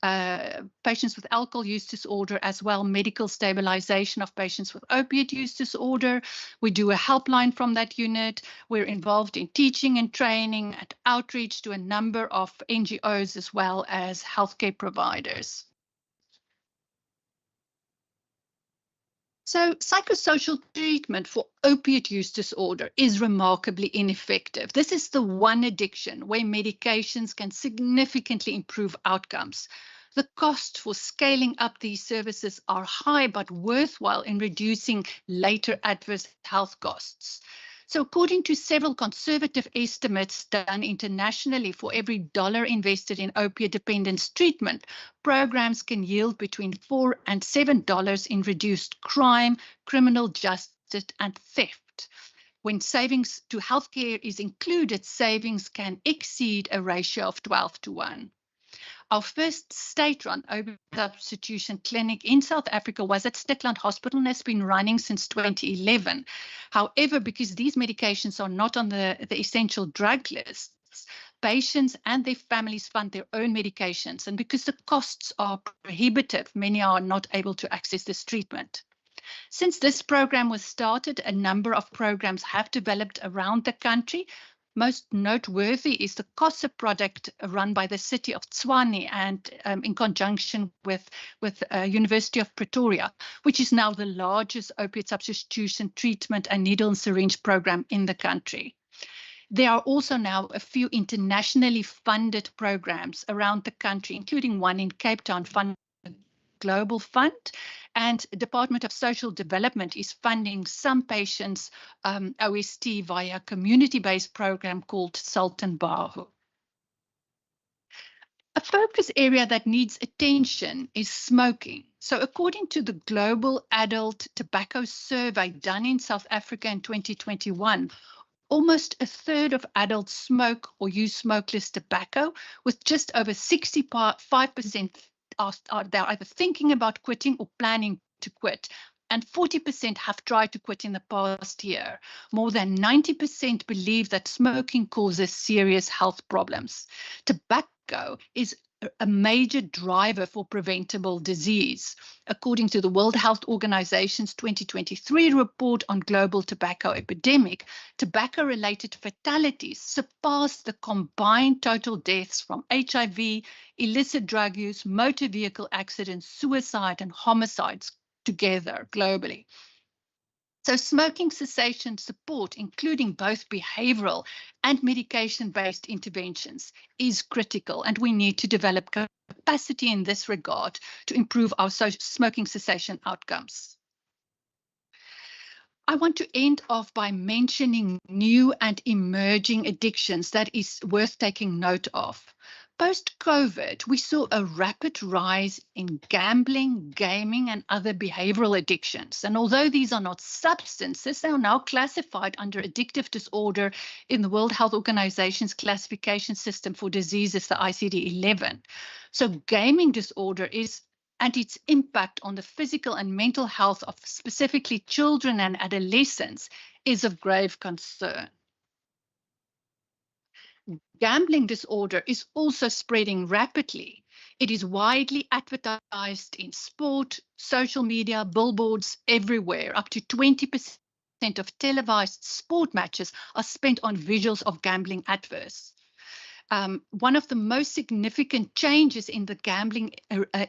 patients with alcohol use disorder as well medical stabilization of patients with opiate use disorder. We do a helpline from that unit. We're involved in teaching and training and outreach to a number of NGOs as well as healthcare providers. So psychosocial treatment for opiate use disorder is remarkably ineffective. This is the one addiction where medications can significantly improve outcomes. The cost for scaling up these services are high but worthwhile in reducing later adverse health costs. So according to several conservative estimates done internationally, for every dollar invested in opiate dependence treatment, programs can yield between $4 and $7 in reduced crime, criminal justice, and theft. When savings to healthcare is included, savings can exceed a ratio of 12:1. Our first state-run opiate substitution clinic in South Africa was at Stikland Hospital and has been running since 2011. However, because these medications are not on the essential drug lists, patients and their families fund their own medications, and because the costs are prohibitive, many are not able to access this treatment. Since this program was started, a number of programs have developed around the country. Most noteworthy is the COSA project run by the city of Tshwane and in conjunction with University of Pretoria, which is now the largest opiate substitution treatment and needle and syringe program in the country. There are also now a few internationally funded programs around the country, including one in Cape Town funded Global Fund, and Department of Social Development is funding some patients' OST via a community-based program called Sultan Bahu. A focus area that needs attention is smoking. So according to the Global Adult Tobacco Survey done in South Africa in 2021, almost a third of adults smoke or use smokeless tobacco, with just over 65% they're either thinking about quitting or planning to quit. And 40% have tried to quit in the past year. More than 90% believe that smoking causes serious health problems. Tobacco is a major driver for preventable disease. According to the World Health Organization's 2023 report on global tobacco epidemic, tobacco-related fatalities surpassed the combined total deaths from HIV, illicit drug use, motor vehicle accidents, suicide, and homicides together globally. So smoking cessation support, including both behavioral and medication-based interventions, is critical, and we need to develop capacity in this regard to improve our smoking cessation outcomes. I want to end off by mentioning new and emerging addictions that is worth taking note of. Post-COVID, we saw a rapid rise in gambling, gaming, and other behavioral addictions. And although these are not substances, they are now classified under addictive disorder in the World Health Organization's classification system for diseases, the ICD-11. So gaming disorder and its impact on the physical and mental health of specifically children and adolescents is of grave concern. Gambling disorder is also spreading rapidly. It is widely advertised in sport, social media, billboards everywhere. Up to 20% of televised sport matches are spent on visuals of gambling adverts. One of the most significant changes in the gambling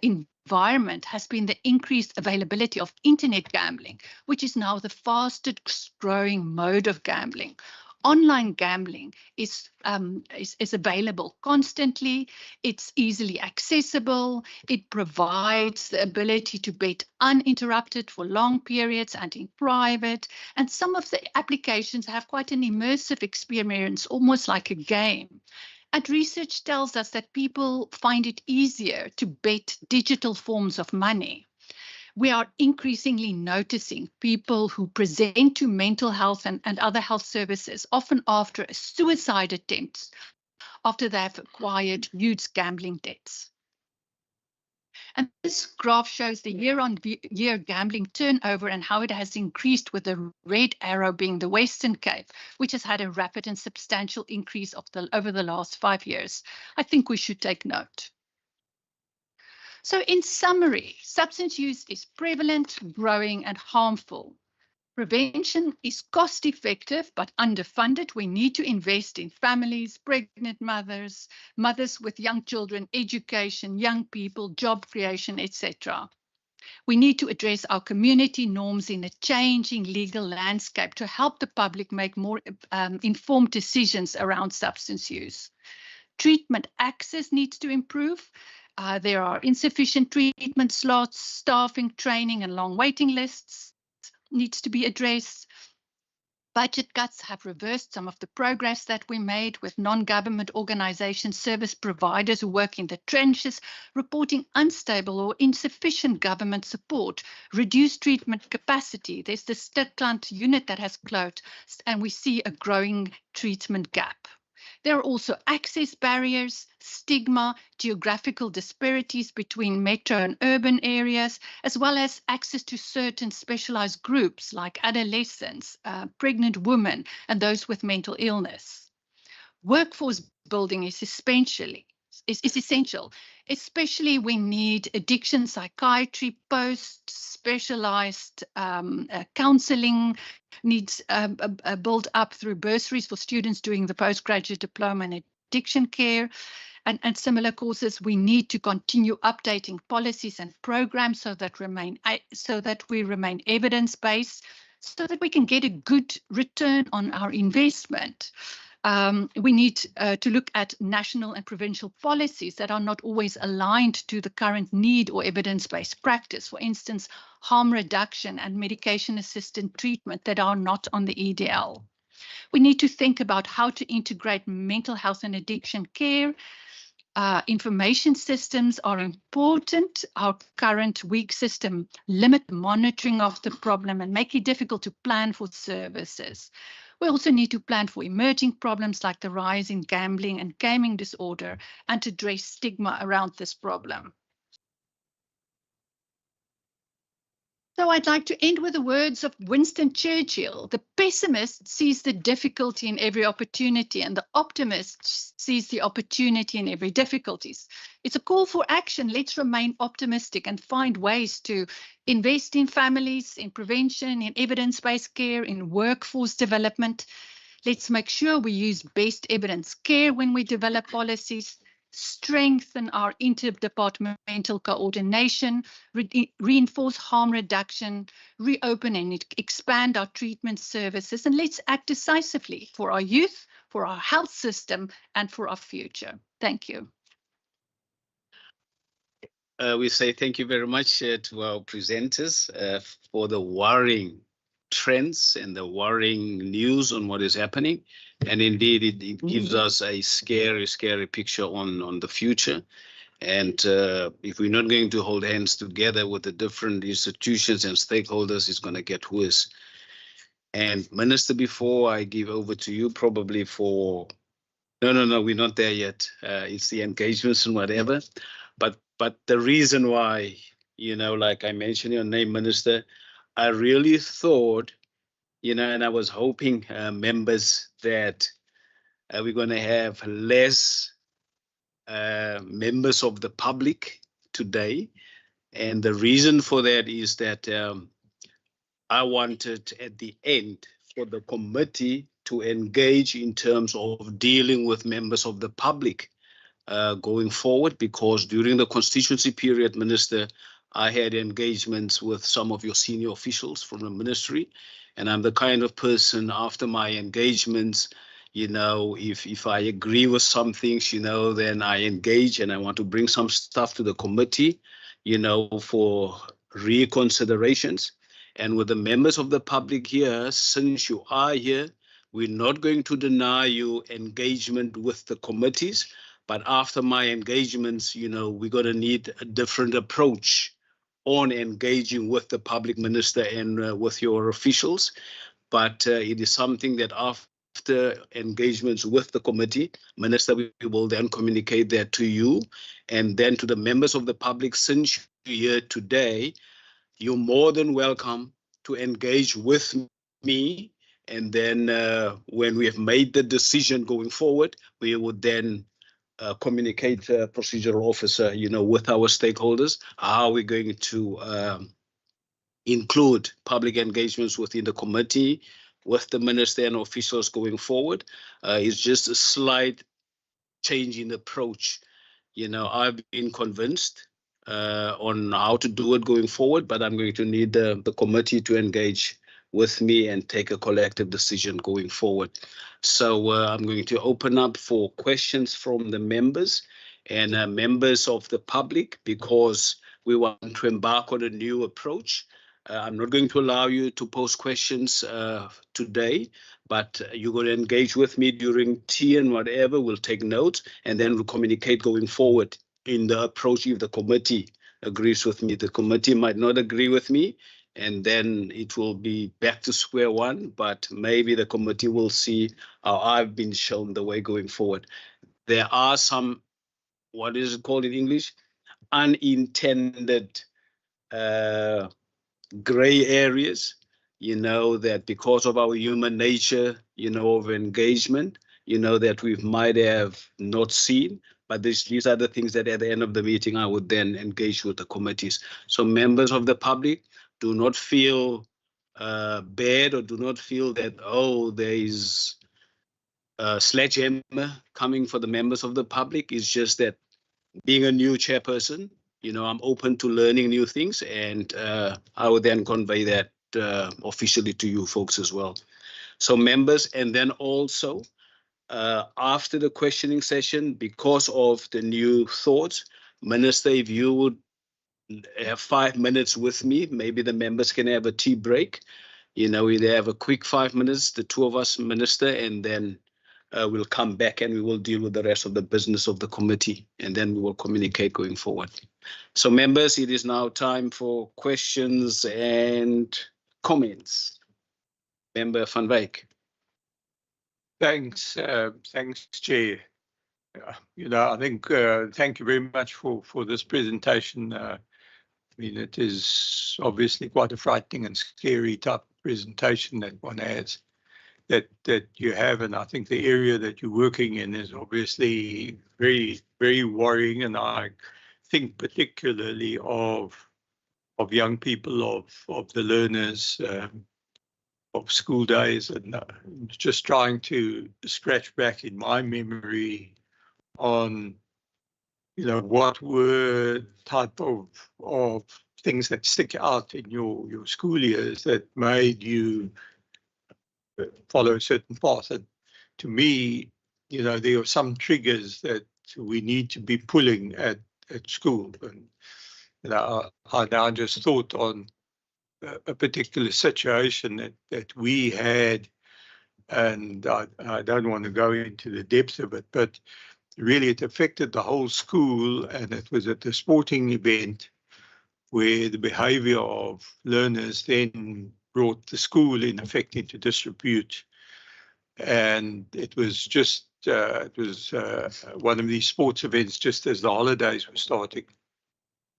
environment has been the increased availability of internet gambling, which is now the fastest growing mode of gambling. Online gambling is available constantly. It's easily accessible. It provides the ability to bet uninterrupted for long periods and in private. And some of the applications have quite an immersive experience, almost like a game. And research tells us that people find it easier to bet digital forms of money. We are increasingly noticing people who present to mental health and other health services, often after a suicide attempt, after they have acquired huge gambling debts. And this graph shows the year-on-year gambling turnover and how it has increased, with the red arrow being the Western Cape, which has had a rapid and substantial increase over the last 5 years. I think we should take note. So in summary, substance use is prevalent, growing, and harmful. Prevention is cost-effective but underfunded. We need to invest in families, pregnant mothers, mothers with young children, education, young people, job creation, etc. We need to address our community norms in a changing legal landscape to help the public make more informed decisions around substance use. Treatment access needs to improve. There are insufficient treatment slots, staffing, training, and long waiting lists needs to be addressed. Budget cuts have reversed some of the progress that we made, with non-government organizations, service providers who work in the trenches reporting unstable or insufficient government support, reduced treatment capacity. There's the Stikland unit that has closed, and we see a growing treatment gap. There are also access barriers, stigma, geographical disparities between metro and urban areas, as well as access to certain specialized groups like adolescents, pregnant women, and those with mental illness. Workforce building is essential. Especially we need addiction psychiatry posts, specialized counseling needs built up through bursaries for students doing the postgraduate diploma in addiction care and similar courses. We need to continue updating policies and programs so that we remain evidence-based, so that we can get a good return on our investment. We need to look at national and provincial policies that are not always aligned to the current need or evidence-based practice. For instance, harm reduction and medication-assisted treatment that are not on the EDL. We need to think about how to integrate mental health and addiction care. Information systems are important. Our current weak system limit monitoring of the problem and make it difficult to plan for services. We also need to plan for emerging problems like the rise in gambling and gaming disorder and to address stigma around this problem. So I'd like to end with the words of Winston Churchill. The pessimist sees the difficulty in every opportunity, and the optimist sees the opportunity in every difficulty. It's a call for action. Let's remain optimistic and find ways to invest in families, in prevention, in evidence-based care, in workforce development. Let's make sure we use best evidence care when we develop policies, strengthen our interdepartmental coordination, reinforce harm reduction, reopen and expand our treatment services, and let's act decisively for our youth, for our health system, and for our future. Thank you. We say thank you very much to our presenters for the worrying trends and the worrying news on what is happening. And indeed, it gives us a scary picture on the future. And if we're not going to hold hands together with the different institutions and stakeholders, it's going to get worse. And Minister, before I give over to you, probably for no, we're not there yet. It's the engagements and whatever. But the reason why, like I mentioned your name, Minister, I really thought, and I was hoping, members, that we're going to have less members of the public today. And the reason for that is that I wanted at the end for the committee to engage in terms of dealing with members of the public going forward, because during the constituency period, Minister, I had engagements with some of your senior officials from the ministry, and I'm the kind of person, after my engagements, if I agree with some things, then I engage and I want to bring some stuff to the committee, for reconsiderations. And with the members of the public here, since you are here, we're not going to deny you engagement with the committees. But after my engagements, we're going to need a different approach on engaging with the public, Minister, and with your officials. But it is something that after engagements with the committee, Minister, we will then communicate that to you and then to the members of the public. Since you're here today, you're more than welcome to engage with me. And then when we have made the decision going forward, we would then communicate, procedural officer, with our stakeholders, how we're going to include public engagements within the committee with the minister and officials going forward. It's just a slight change in approach. I've been convinced on how to do it going forward, but I'm going to need the committee to engage with me and take a collective decision going forward. So I'm going to open up for questions from the members and members of the public, because we want to embark on a new approach. I'm not going to allow you to post questions today, but you're going to engage with me during tea and whatever. We'll take notes and then we'll communicate going forward in the approach. If the committee agrees with me, the committee might not agree with me, and then it will be back to square one, but maybe the committee will see how I've been shown the way going forward. There are some, what is it called in English? Unintended gray areas, that because of our human nature, of engagement, that we might have not seen. But these are the things that at the end of the meeting, I would then engage with the committees. So members of the public, do not feel bad, or do not feel that, there is a sledgehammer coming for the members of the public. It's just that, being a new chairperson, I'm open to learning new things, and I would then convey that officially to you folks as well. So members, and then also after the questioning session, because of the new thoughts, Minister, if you would have 5 minutes with me, maybe the members can have a tea break. We have a quick 5 minutes, the two of us, Minister, and then we'll come back and we will deal with the rest of the business of the committee, and then we will communicate going forward. So members, it is now time for questions and comments. Member Van Wyk. Thanks, Chair. I think thank you very much for this presentation. It is obviously quite a frightening and scary type of presentation that one has, that you have, and I think the area that you're working in is obviously very, very worrying. And I think particularly of young people, of the learners, of school days, and just trying to scratch back in my memory on, what were type of things that stick out in your school years that made you follow a certain path. And to me, there are some triggers that we need to be pulling at school. And I now just thought on a particular situation that we had, and I don't want to go into the depth of it, but really it affected the whole school, and it was at a sporting event where the behavior of learners then brought the school in effect into disrepute. And it was just, one of these sports events just as the holidays were starting.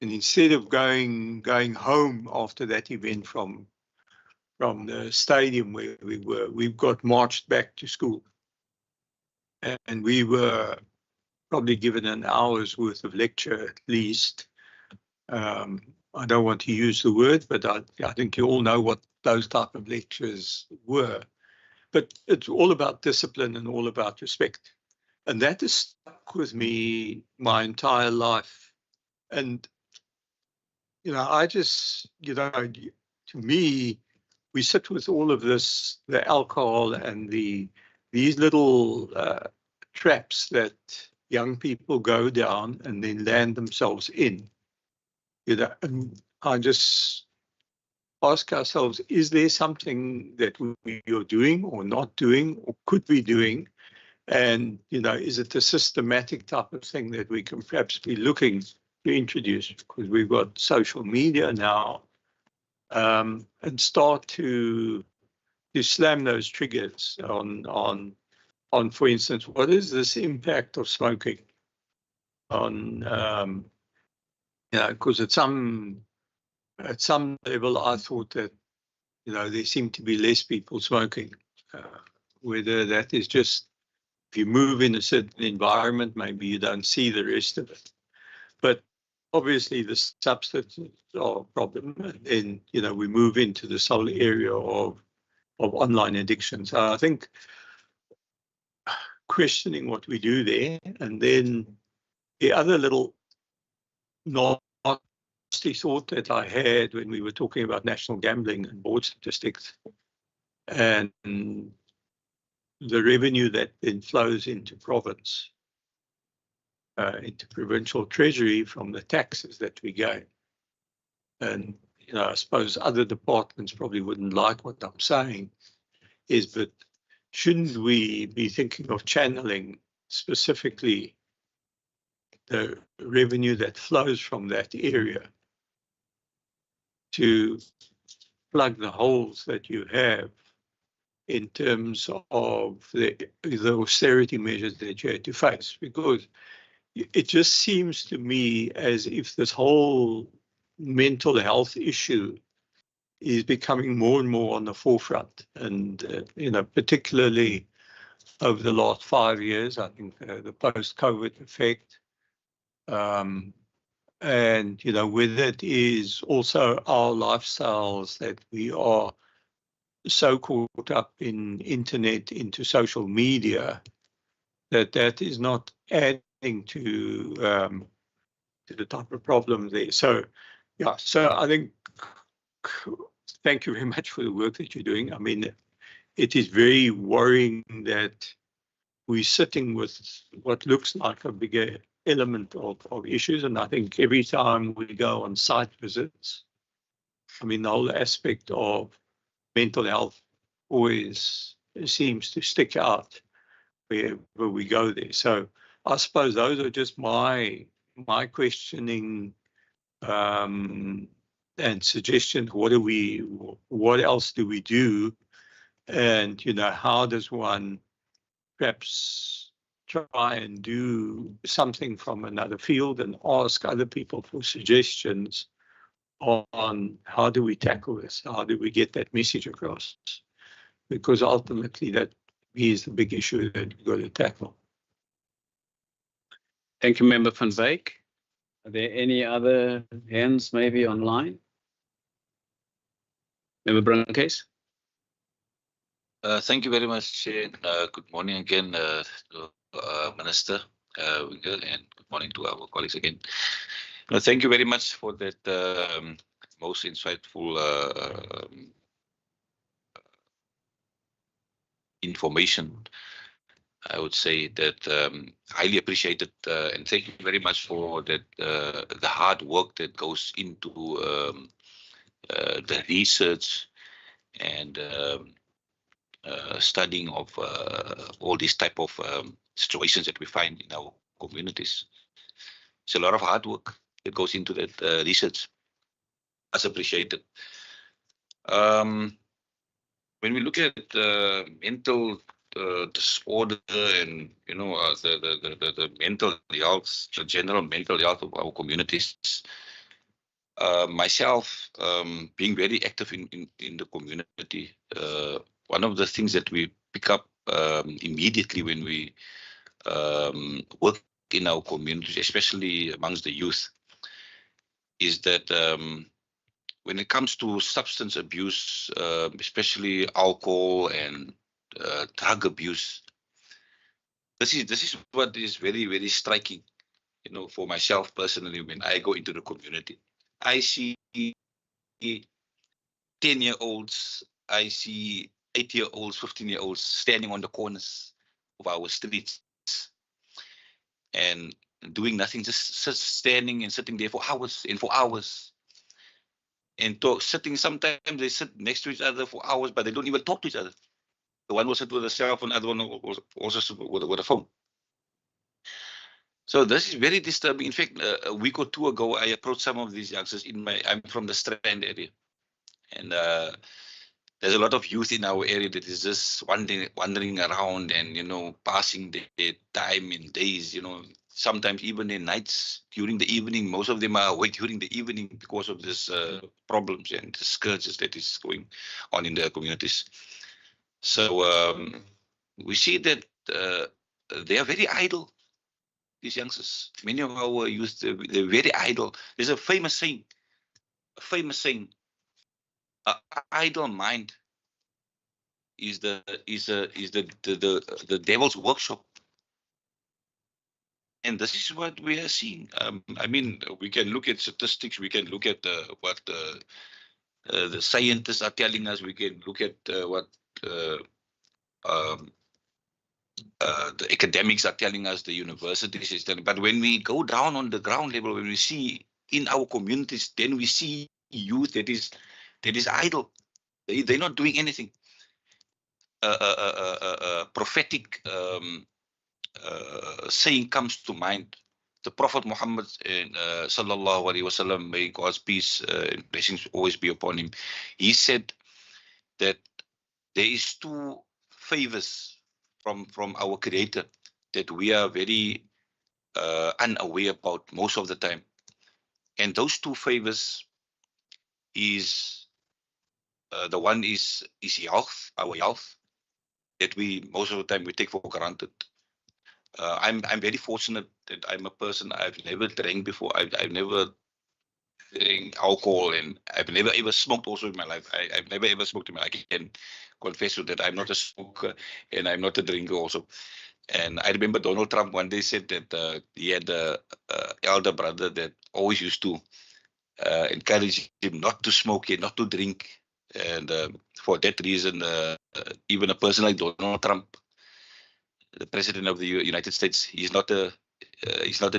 And instead of going home after that event from the stadium where we were, we got marched back to school. And we were probably given an hour's worth of lecture at least. I don't want to use the word, but I think you all know what those type of lectures were. But it's all about discipline and all about respect. And that has stuck with me my entire life. And, I just, to me, we sit with all of this, the alcohol and these little traps that young people go down and then land themselves in. And I just ask ourselves, is there something that we are doing or not doing or could be doing? And, is it a systematic type of thing that we can perhaps be looking to introduce? Because we've got social media now, and start to slam those triggers on, for instance, what is this impact of smoking on, because at some level, I thought that, there seemed to be less people smoking, whether that is just, if you move in a certain environment, maybe you don't see the rest of it. But obviously the substances are a problem. And then, we move into this whole area of online addiction. So I think questioning what we do there, and then the other little nasty thought that I had when we were talking about national gambling and board statistics and the revenue that then flows into province, into provincial treasury from the taxes that we gain. And, I suppose other departments probably wouldn't like what I'm saying, but shouldn't we be thinking of channeling specifically the revenue that flows from that area to plug the holes that you have in terms of the austerity measures that you had to face? Because it just seems to me as if this whole mental health issue is becoming more and more on the forefront. And, particularly over the last 5 years, I think the post-COVID effect, and, whether it is also our lifestyles that we are so caught up in internet, into social media, that is not adding to the type of problem there. So, yeah, so I think, thank you very much for the work that you're doing. I mean, it is very worrying that we're sitting with what looks like a bigger element of issues. And I think every time we go on site visits, I mean, the whole aspect of mental health always seems to stick out wherever we go there. So I suppose those are just my questioning and suggestions. What else do we do? And, how does one perhaps try and do something from another field and ask other people for suggestions on how do we tackle this? How do we get that message across? Because ultimately that is the big issue that we've got to tackle. Thank you, Member van Wyk. Are there any other hands maybe online? Member Brancase? Thank you very much, Chair. Good morning again, Minister Winkle, and good morning to our colleagues again. Thank you very much for that most insightful information. I would say that highly appreciated, and thank you very much for that the hard work that goes into the research and studying of all these type of situations that we find in our communities. It's a lot of hard work that goes into that research. That's appreciated. When we look at mental disorder and the mental health, the general mental health of our communities, myself being very active in the community, one of the things that we pick up immediately when we work in our communities, especially amongst the youth, is that when it comes to substance abuse, especially alcohol and drug abuse, this is what is very, very striking, for myself personally. When I go into the community, I see 10-year-olds, I see 8-year-olds, 15-year-olds standing on the corners of our streets and doing nothing, just standing and sitting there for hours and for hours. And sitting, sometimes they sit next to each other for hours, but they don't even talk to each other. The one will sit with a cell phone, the other one will also sit with a phone. So this is very disturbing. In fact, a week or two ago, I approached some of these youngsters I'm from the Strand area. And there's a lot of youth in our area that is just wandering around and, passing their time in days, sometimes even in nights during the evening. Most of them are awake during the evening because of this problems and the scourges that is going on in their communities. So we see that they are very idle, these youngsters. Many of our youth, they're very idle. There's a famous saying, idle mind is the devil's workshop. And this is what we are seeing. I mean, we can look at statistics. We can look at what the scientists are telling us. We can look at what the academics are telling us, the universities is telling. But when we go down on the ground level, when we see in our communities, then we see youth that is idle. They're not doing anything. Prophetic saying comes to mind. The Prophet Muhammad sallallahu alaihi wasallam, may God's peace and blessings always be upon him, he said that there is two favors from our Creator that we are very unaware about most of the time. And those two favors is the one is health, our health, that we most of the time we take for granted. I'm very fortunate that I'm a person, I've never drank before. I've never drank alcohol, and I've never ever smoked also in my life. I've never ever smoked in my life. I can confess to that I'm not a smoker and I'm not a drinker also. And I remember Donald Trump one day said that he had a elder brother that always used to encourage him not to smoke and not to drink. And for that reason, even a person like Donald Trump, the president of the United States, he's not a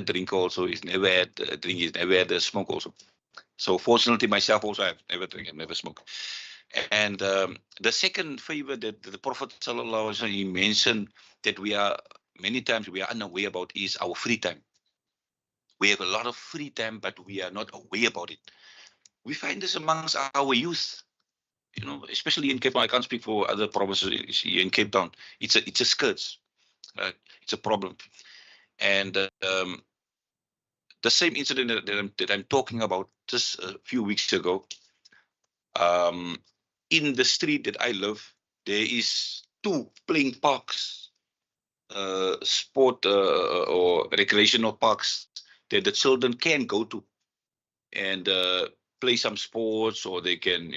drinker also. He's never had a drink. He's never had a smoke also. So fortunately, myself also, I've never drink. I've never smoked. And the second favor that the Prophet sallallahu alaihi wasallam, he mentioned that many times we are unaware about is our free time. We have a lot of free time, but we are not aware about it. We find this amongst our youth. Especially in Cape Town. I can't speak for other provinces here in Cape Town. It's a scourge. It's a problem. And the same incident that I'm talking about just a few weeks ago, in the street that I live, there is 2 playing parks, sport or recreational parks that the children can go to and play some sports, or they can,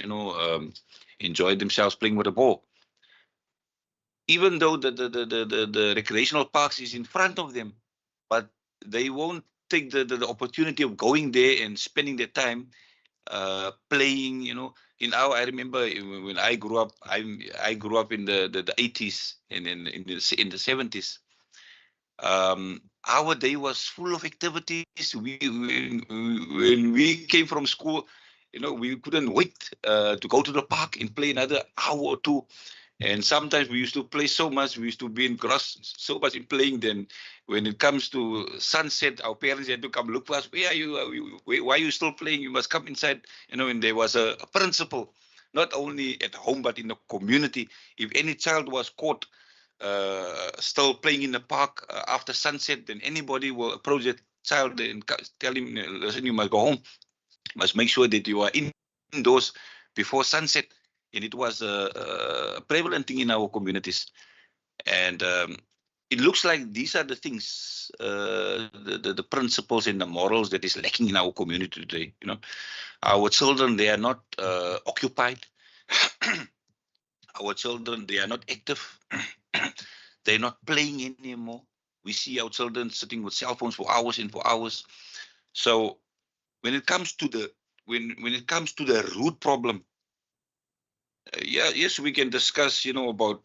enjoy themselves playing with the ball. Even though the recreational parks is in front of them, but they won't take the opportunity of going there and spending their time playing. I remember when I grew up, I grew up in the 80s and in the 70s. Our day was full of activities. When we came from school, we couldn't wait to go to the park and play another hour or two. And sometimes we used to play so much, we used to be engrossed so much in playing. Then when it comes to sunset, our parents had to come look for us. Where are you? Why are you still playing? You must come inside. And there was a principle, not only at home, but in the community. If any child was caught still playing in the park after sunset, then anybody will approach that child and tell him, listen, you must go home. You must make sure that you are indoors before sunset. And it was a prevalent thing in our communities. And it looks like these are the things, the principles and the morals that is lacking in our community today. Our children, they are not occupied. Our children, they are not active. They're not playing anymore. We see our children sitting with cell phones for hours and for hours. So when it comes to the root problem, yes, we can discuss, about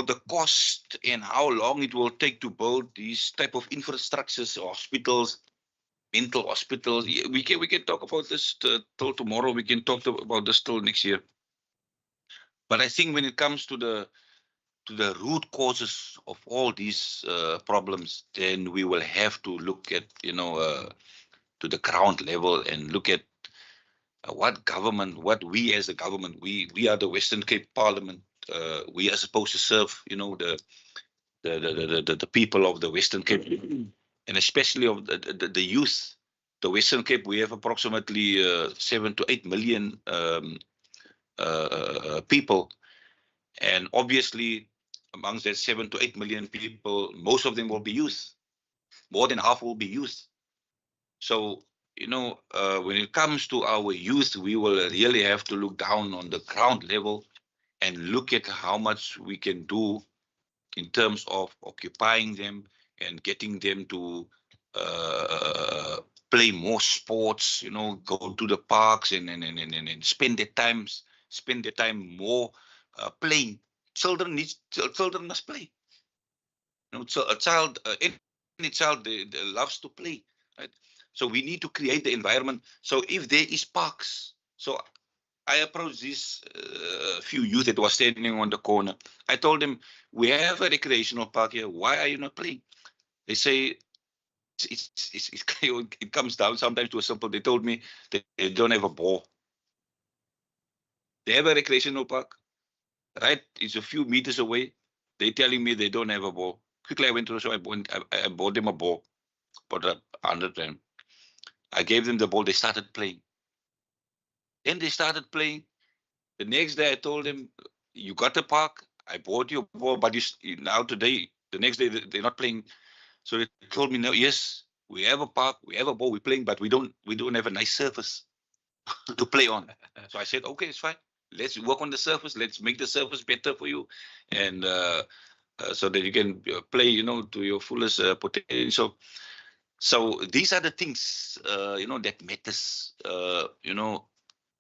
the cost and how long it will take to build these type of infrastructures, hospitals, mental hospitals. We can talk about this till tomorrow. We can talk about this till next year. But I think when it comes to the root causes of all these problems, then we will have to look at, to the ground level and look at what we as a government, we are the Western Cape Parliament. We are supposed to serve, the people of the Western Cape, and especially of the youth. The Western Cape, we have approximately 7 to 8 million people, and obviously amongst that 7 to 8 million people, most of them will be youth. More than half will be youth. So, when it comes to our youth, we will really have to look down on the ground level and look at how much we can do in terms of occupying them and getting them to play more sports, go to the parks and spend their time more playing. Children must play. So a child, any child, they loves to play, right? So we need to create the environment. So if there is parks, so I approached these few youth that was standing on the corner. I told them, we have a recreational park here. Why are you not playing? They say, it comes down sometimes to a simple. They told me they don't have a ball. They have a recreational park, right? It's a few meters away. They're telling me they don't have a ball. Quickly, I went to the shop. I bought them a ball, bought 100 rand. I gave them the ball. They started playing. Then they started playing. The next day, I told them, you got the park. I bought you a ball, but now today, the next day, they're not playing. So they told me, no, yes, we have a park, we have a ball, we're playing, but we don't have a nice surface to play on. So I said, okay, it's fine. Let's work on the surface. Let's make the surface better for you, and so that you can play, to your fullest potential. So these are the things, that matters.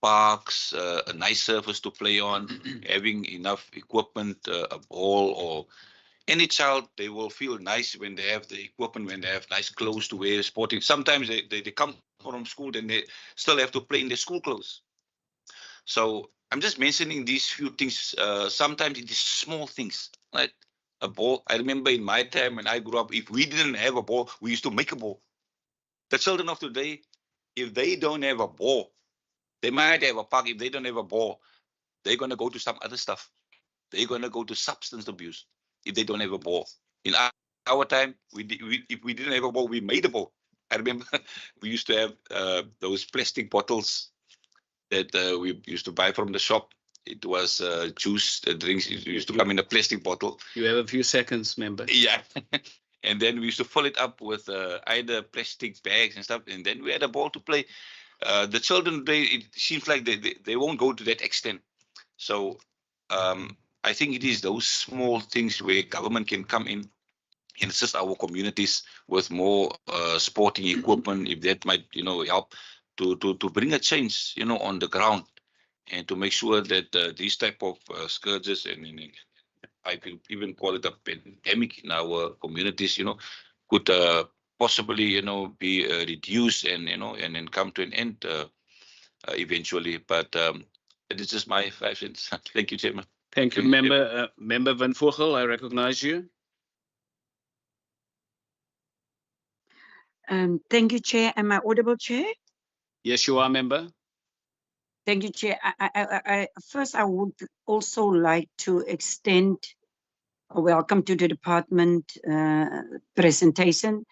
Parks, a nice surface to play on, having enough equipment, a ball, or any child, they will feel nice when they have the equipment, when they have nice clothes to wear, sporting. Sometimes they come from school, then they still have to play in their school clothes. So I'm just mentioning these few things. Sometimes it is small things, right? A ball. I remember in my time when I grew up, if we didn't have a ball, we used to make a ball. The children of today, if they don't have a ball, they might have a park. If they don't have a ball, they're going to go to some other stuff. They're going to go to substance abuse if they don't have a ball. In our time, if we didn't have a ball, we made a ball. I remember we used to have those plastic bottles that we used to buy from the shop. It was juice, drinks. It used to come in a plastic bottle. You have a few seconds, member. Yeah. And then we used to fill it up with either plastic bags and stuff. And then we had a ball to play. The children, it seems like they won't go to that extent. So I think it is those small things where government can come in and assist our communities with more sporting equipment, if that might, help to bring a change, on the ground, and to make sure that these type of scourges and I can even call it a pandemic in our communities, could possibly, be reduced and, and then come to an end eventually. But this is my 5 cents. Thank you, Chairman. Thank you, Member Van Vogel. I recognize you. Thank you, Chair. Am I audible, Chair? Yes, you are, Member. Thank you, Chair. First, I would also like to extend a welcome to the department presentation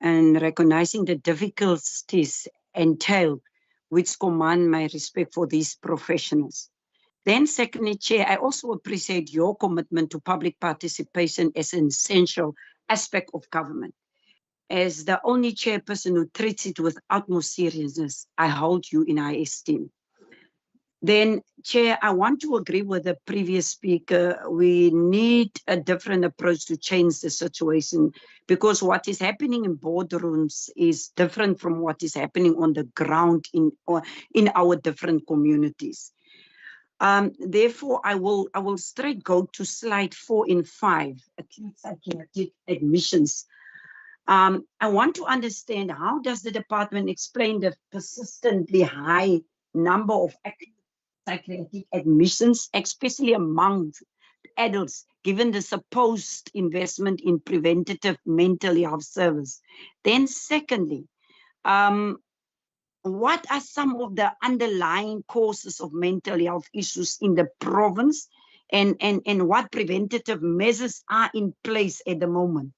and recognizing the difficulties entailed, which command my respect for these professionals. Then secondly, Chair, I also appreciate your commitment to public participation as an essential aspect of government. As the only chairperson who treats it with utmost seriousness, I hold you in high esteem. Then, Chair, I want to agree with the previous speaker. We need a different approach to change the situation, because what is happening in boardrooms is different from what is happening on the ground in our different communities. Therefore, I will straight go to slide 4 and 5, acute psychiatric admissions. I want to understand, how does the department explain the persistently high number of acute psychiatric admissions, especially among adults, given the supposed investment in preventative mental health service? Then secondly, what are some of the underlying causes of mental health issues in the province, and what preventative measures are in place at the moment?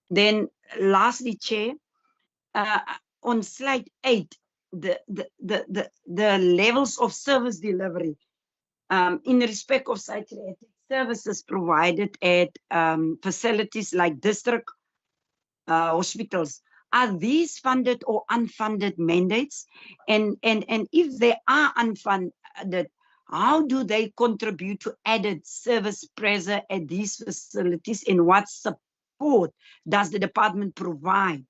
Then lastly, Chair, on slide 8, the levels of service delivery in respect of psychiatric services provided at facilities like district hospitals. Are these funded or unfunded mandates? And if they are unfunded, how do they contribute to added service pressure at these facilities, and what support does the department provide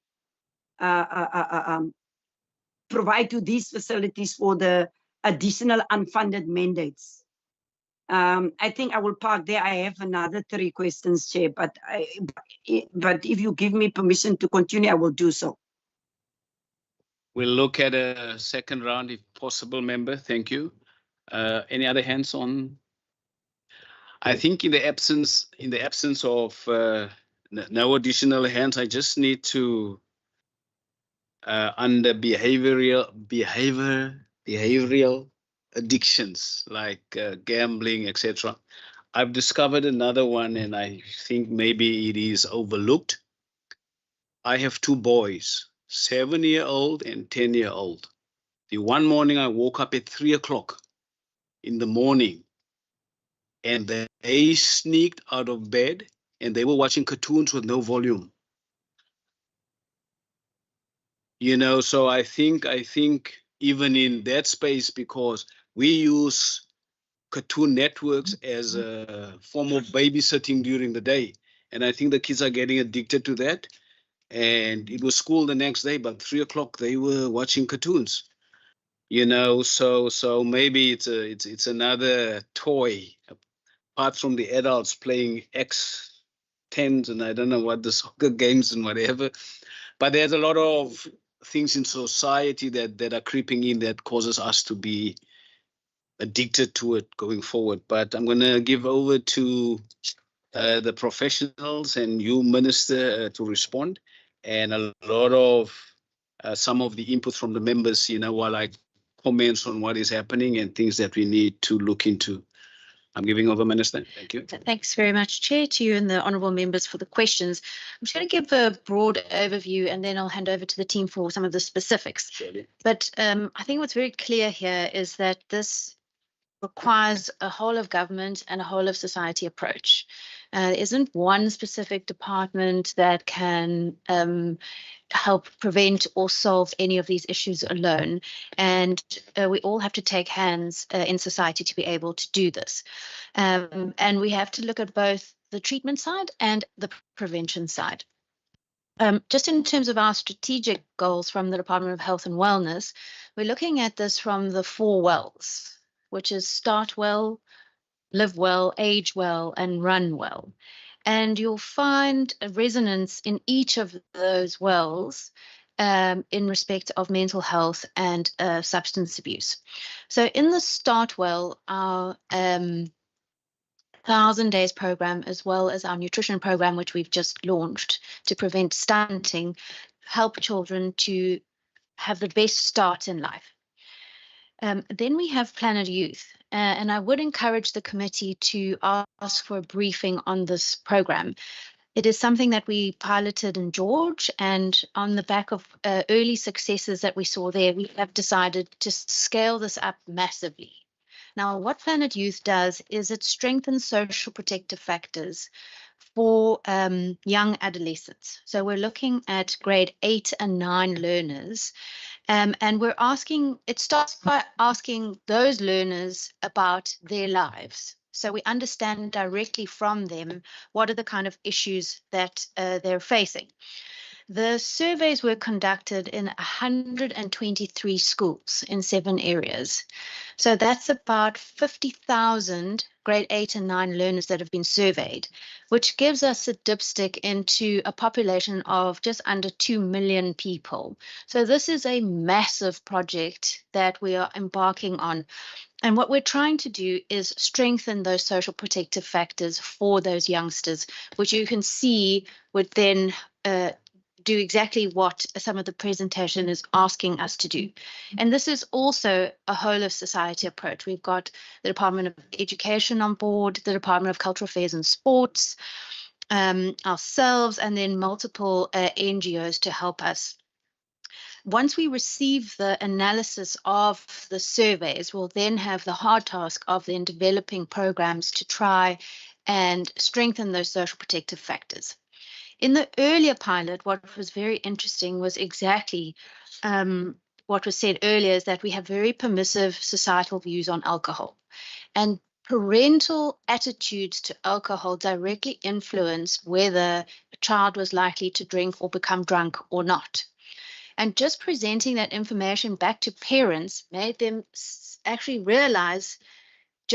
to these facilities for the additional unfunded mandates? I think I will park there. I have another 3 questions, Chair, but if you give me permission to continue, I will do so. We'll look at a second round if possible, Member. Thank you. Any other hands on? I think in the absence of no additional hands, I just need to under behavioral addictions like gambling, etc. I've discovered another one, and I think maybe it is overlooked. I have 2 boys, 7-year-old and 10-year-old. The one morning I woke up at 3 o'clock in the morning, and they sneaked out of bed and they were watching cartoons with no volume. So I think even in that space, because we use Cartoon Networks as a form of babysitting during the day, and I think the kids are getting addicted to that. And it was school the next day, but 3 o'clock they were watching cartoons. So maybe it's another toy apart from the adults playing X10s and I don't know what, the soccer games and whatever. But there's a lot of things in society that are creeping in that causes us to be addicted to it going forward. But I'm going to give over to the professionals and you, Minister, to respond, and a lot of some of the input from the members, while I comments on what is happening and things that we need to look into. I'm giving over, Minister. Thank you. Thanks very much, Chair, to you and the honourable members for the questions. I'm just going to give a broad overview and then I'll hand over to the team for some of the specifics. Surely. But I think what's very clear here is that this requires a whole of government and a whole of society approach. There isn't one specific department that can help prevent or solve any of these issues alone. And we all have to take hands in society to be able to do this. And we have to look at both the treatment side and the prevention side. Just in terms of our strategic goals from the Department of Health and Wellness, we're looking at this from the 4 wells, which is start well, live well, age well, and run well. And you'll find a resonance in each of those wells in respect of mental health and substance abuse. So in the Start Well, our 1,000 Days program, as well as our nutrition program, which we've just launched to prevent stunting, help children to have the best start in life. Then we have Planet Youth, and I would encourage the committee to ask for a briefing on this program. It is something that we piloted in George, and on the back of early successes that we saw there, we have decided to scale this up massively. Now, what Planet Youth does is it strengthens social protective factors for young adolescents. So we're looking at grade 8 and 9 learners. And we're asking, it starts by asking those learners about their lives. So we understand directly from them what are the kind of issues that they're facing. The surveys were conducted in 123 schools in 7 areas. So that's about 50,000 grade 8 and 9 learners that have been surveyed, which gives us a dipstick into a population of just under 2 million people. So this is a massive project that we are embarking on. And what we're trying to do is strengthen those social protective factors for those youngsters, which you can see would then do exactly what some of the presentation is asking us to do. And this is also a whole of society approach. We've got the Department of Education on board, the Department of Cultural Affairs and Sports, ourselves, and then multiple NGOs to help us. Once we receive the analysis of the surveys, we'll then have the hard task of then developing programs to try and strengthen those social protective factors. In the earlier pilot, what was very interesting was exactly what was said earlier, is that we have very permissive societal views on alcohol. And parental attitudes to alcohol directly influence whether a child was likely to drink or become drunk or not. And just presenting that information back to parents made them actually realize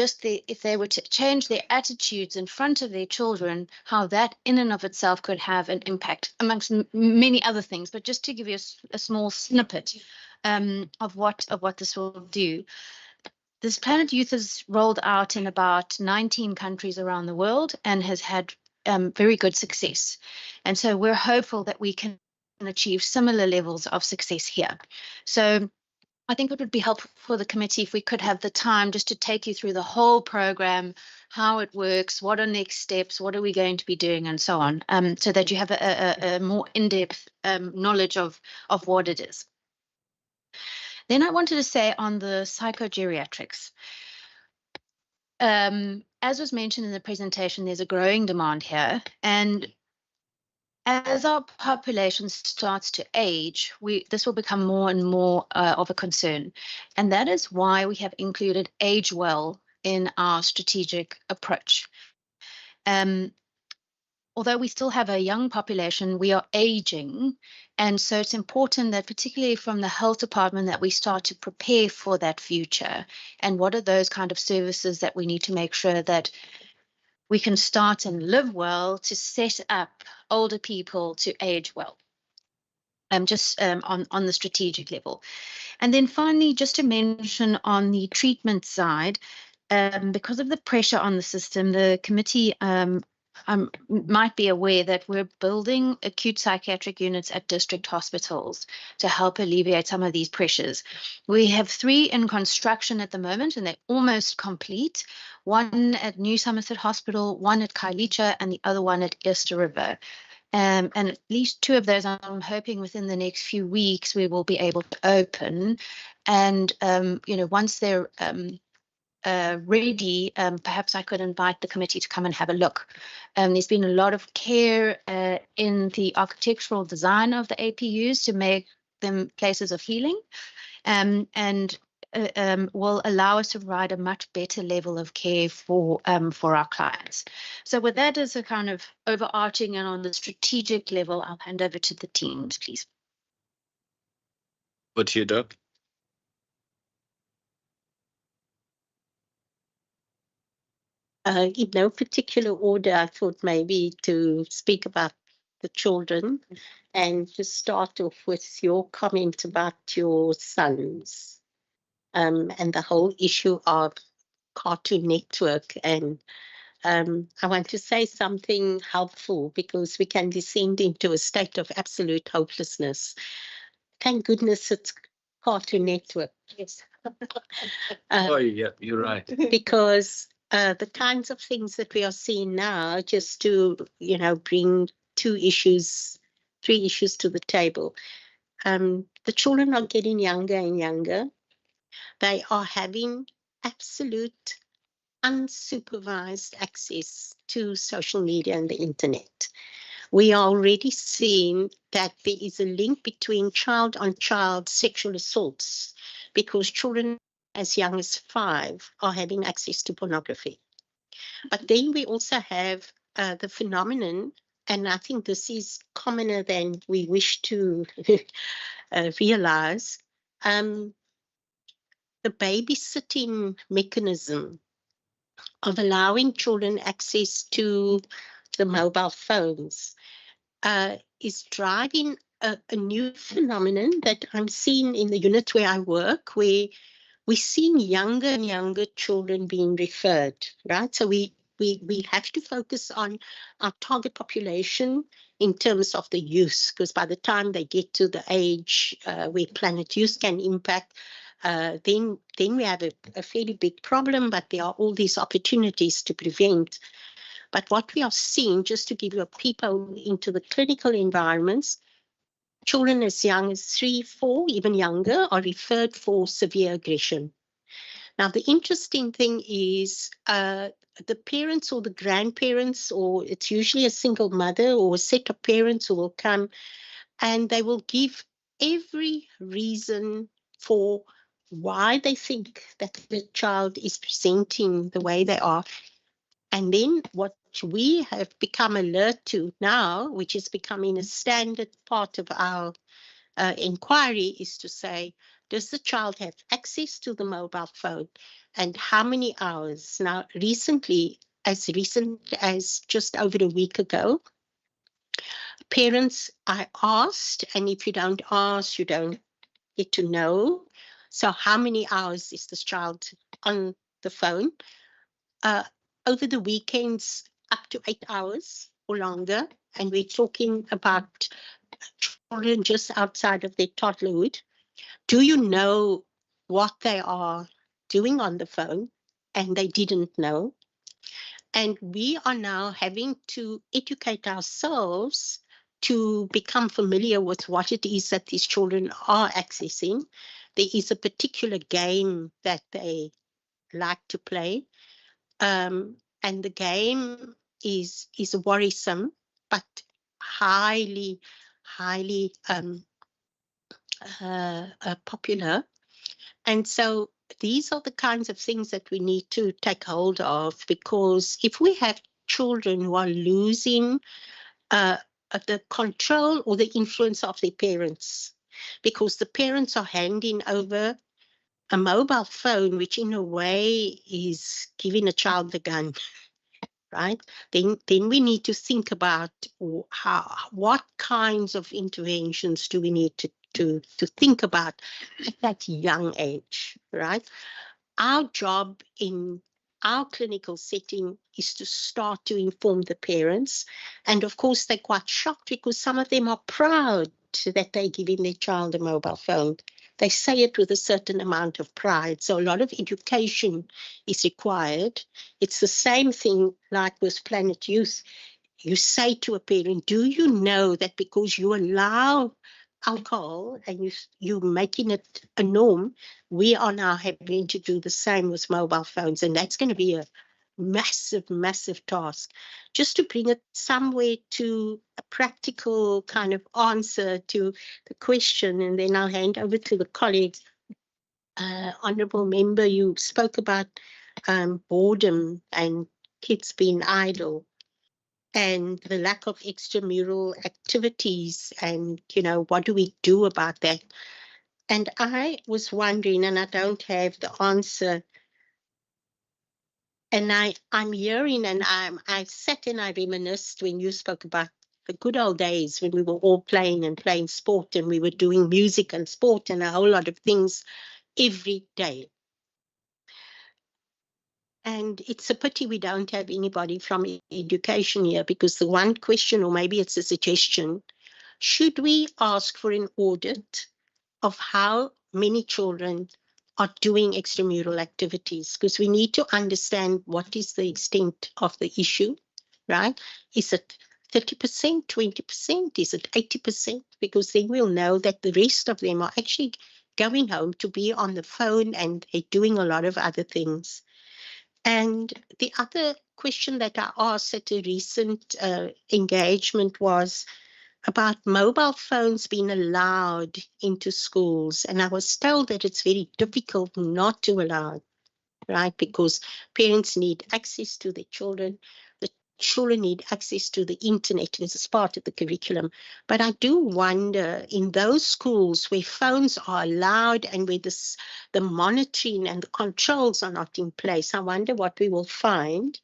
if they were to change their attitudes in front of their children, how that in and of itself could have an impact, amongst many other things. But just to give you a small snippet of what this will do. This Planet Youth is rolled out in about 19 countries around the world and has had very good success. And so we're hopeful that we can achieve similar levels of success here. So I think it would be helpful for the committee if we could have the time just to take you through the whole program, how it works, what are next steps, what are we going to be doing, and so on, so that you have a more in-depth knowledge of what it is. Then I wanted to say on the psychogeriatrics. As was mentioned in the presentation, there's a growing demand here, and as our population starts to age, this will become more and more of a concern. And that is why we have included Age Well in our strategic approach. Although we still have a young population, we are aging. And so it's important that, particularly from the health department, that we start to prepare for that future. And what are those kind of services that we need to make sure that we can start and live well to set up older people to age well, just on the strategic level. And then finally, just to mention on the treatment side, because of the pressure on the system, the committee might be aware that we're building acute psychiatric units at district hospitals to help alleviate some of these pressures. We have 3 in construction at the moment, and they're almost complete. One at New Somerset Hospital, one at Kailicha, and the other one at Easter River. And at least 2 of those, I'm hoping within the next few weeks, we will be able to open. And, once they're ready, perhaps I could invite the committee to come and have a look. There's been a lot of care in the architectural design of the APUs to make them places of healing, and will allow us to provide a much better level of care for our clients. So with that as a kind of overarching and on the strategic level, I'll hand over to the teams, please. But here, Doug. In no particular order, I thought maybe to speak about the children and to start off with your comment about your sons and the whole issue of Cartoon Network. And I want to say something helpful because we can descend into a state of absolute hopelessness. Thank goodness it's Cartoon Network. Yes. Oh, yeah, you're right. Because the kinds of things that we are seeing now, just to, bring 3 issues to the table. The children are getting younger and younger. They are having absolute unsupervised access to social media and the internet. We are already seeing that there is a link between child-on-child sexual assaults because children as young as 5 are having access to pornography. But then we also have the phenomenon, and I think this is commoner than we wish to realize, the babysitting mechanism of allowing children access to the mobile phones is driving a new phenomenon that I'm seeing in the unit where I work, where we're seeing younger and younger children being referred, right? So we have to focus on our target population in terms of the use, because by the time they get to the age where planet use can impact, then we have a fairly big problem, but there are all these opportunities to prevent. But what we are seeing, just to give you a peephole into the clinical environments, children as young as 3, 4, even younger, are referred for severe aggression. Now, the interesting thing is the parents or the grandparents, or it's usually a single mother or a set of parents who will come, and they will give every reason for why they think that the child is presenting the way they are. And then what we have become alert to now, which is becoming a standard part of our inquiry, is to say, does the child have access to the mobile phone and how many hours? Now, as recent as just over a week ago, parents, I asked, and if you don't ask, you don't get to know. So how many hours is this child on the phone? Over the weekends, up to 8 hours or longer. And we're talking about children just outside of their toddlerhood. Do you know what they are doing on the phone? And they didn't know. And we are now having to educate ourselves to become familiar with what it is that these children are accessing. There is a particular game that they like to play. And the game is worrisome, but highly popular. And so these are the kinds of things that we need to take hold of, because if we have children who are losing the control or the influence of their parents, because the parents are handing over a mobile phone, which in a way is giving a child the gun, right? Then we need to think about what kinds of interventions do we need to think about at that young age, right? Our job in our clinical setting is to start to inform the parents. And of course, they're quite shocked because some of them are proud that they're giving their child a mobile phone. They say it with a certain amount of pride. So a lot of education is required. It's the same thing like with Planet Youth. You say to a parent, do you know that because you allow alcohol and you're making it a norm, we are now having to do the same with mobile phones. And that's going to be a massive task. Just to bring it somewhere to a practical kind of answer to the question, and then I'll hand over to the colleagues. Honourable Member, you spoke about boredom and kids being idle and the lack of extramural activities, and what do we do about that? And I was wondering, and I don't have the answer, And I'm hearing, and I sat and I reminisced when you spoke about the good old days when we were all playing sport, and we were doing music and sport and a whole lot of things every day. And it's a pity we don't have anybody from education here, because the one question, or maybe it's a suggestion, should we ask for an audit of how many children are doing extramural activities? Because we need to understand what is the extent of the issue, right? Is it 30%, 20%? Is it 80%? Because then we'll know that the rest of them are actually going home to be on the phone and doing a lot of other things. And the other question that I asked at a recent engagement was about mobile phones being allowed into schools. And I was told that it's very difficult not to allow it, right? Because parents need access to their children. The children need access to the internet as part of the curriculum. But I do wonder, in those schools where phones are allowed and where the monitoring and the controls are not in place, I wonder what we will find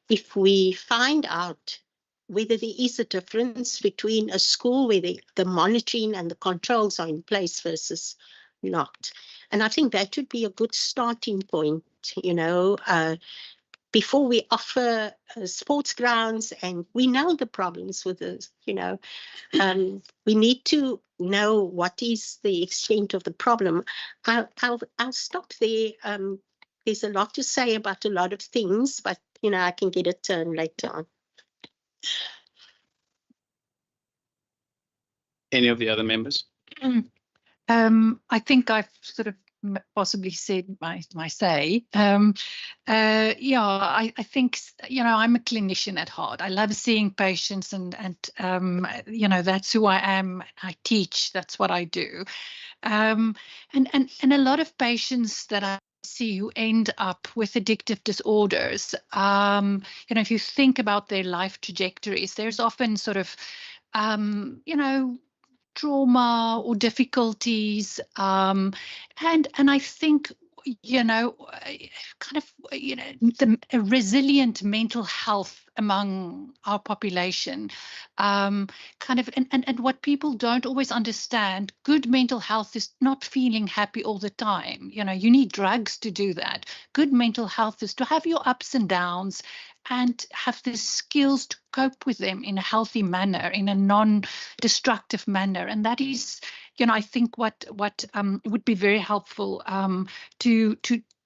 if we find out whether there is a difference between a school where the monitoring and the controls are in place versus not. And I think that would be a good starting point, before we offer sports grounds, and we know the problems with this, we need to know what is the extent of the problem. I'll stop there. There's a lot to say about a lot of things, but I can get a turn later on. Any of the other members? I think I've sort of possibly said my say. I think, I'm a clinician at heart. I love seeing patients and that's who I am. I teach, that's what I do. And a lot of patients that I see who end up with addictive disorders, if you think about their life trajectories, there's often sort of, trauma or difficulties, and I think a resilient mental health among our population, and what people don't always understand, good mental health is not feeling happy all the time. You need drugs to do that. Good mental health is to have your ups and downs and have the skills to cope with them in a healthy manner, in a non-destructive manner. And that is, I think what would be very helpful to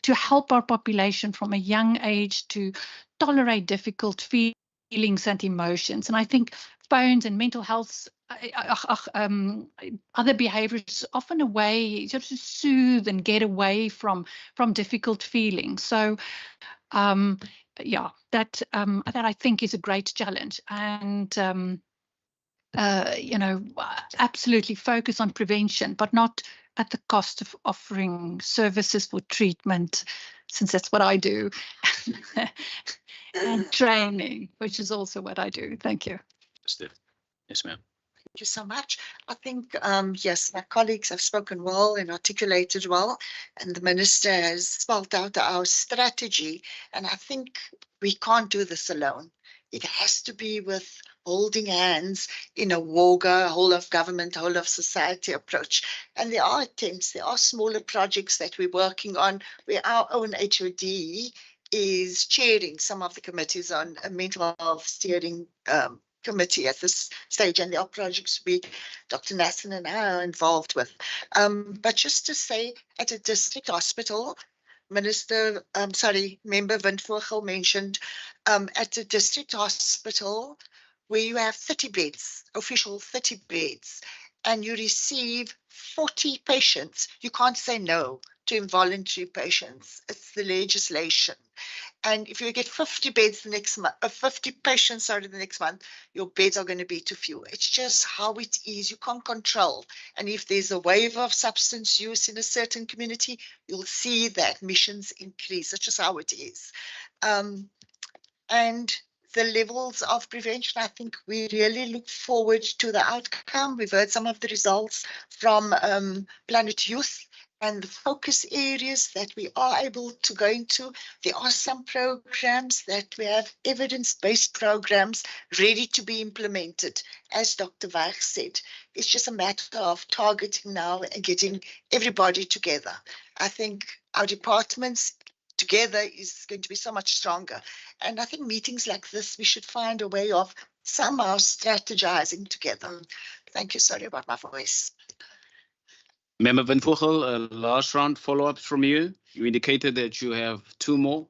help our population from a young age to tolerate difficult feelings and emotions. And I think phones and mental health, other behaviors, often a way just to soothe and get away from difficult feelings. So that I think is a great challenge, and absolutely focus on prevention, but not at the cost of offering services for treatment, since that's what I do, and training, which is also what I do. Thank you. Yes, ma'am. Thank you so much. I think, yes, my colleagues have spoken well and articulated well, and the Minister has spelled out our strategy. And I think we can't do this alone. It has to be with holding hands in a WOGA, whole of government, whole of society approach. And there are attempts, there are smaller projects that we're working on, where our own HOD is chairing some of the committees on a mental health steering committee at this stage, and there are projects we, Dr. Nasson and I, are involved with. But just to say, at a district hospital, Member Windvogel mentioned, at a district hospital where you have 30 beds, official 30 beds, and you receive 40 patients, you can't say no to involuntary patients. It's the legislation. And if you get 50 beds the next month, 50 patients the next month, your beds are going to be too few. It's just how it is. You can't control. And if there's a wave of substance use in a certain community, you'll see that admissions increase. That's just how it is. And the levels of prevention, I think we really look forward to the outcome. We've heard some of the results from Planet Youth, and the focus areas that we are able to go into. There are some programs that we have evidence-based programs ready to be implemented. As Dr. Weich said, it's just a matter of targeting now and getting everybody together. I think our departments together is going to be so much stronger. And I think meetings like this, we should find a way of somehow strategizing together. Thank you. Sorry about my voice. Member Van Vogel, last round follow-ups from you. You indicated that you have 2 more.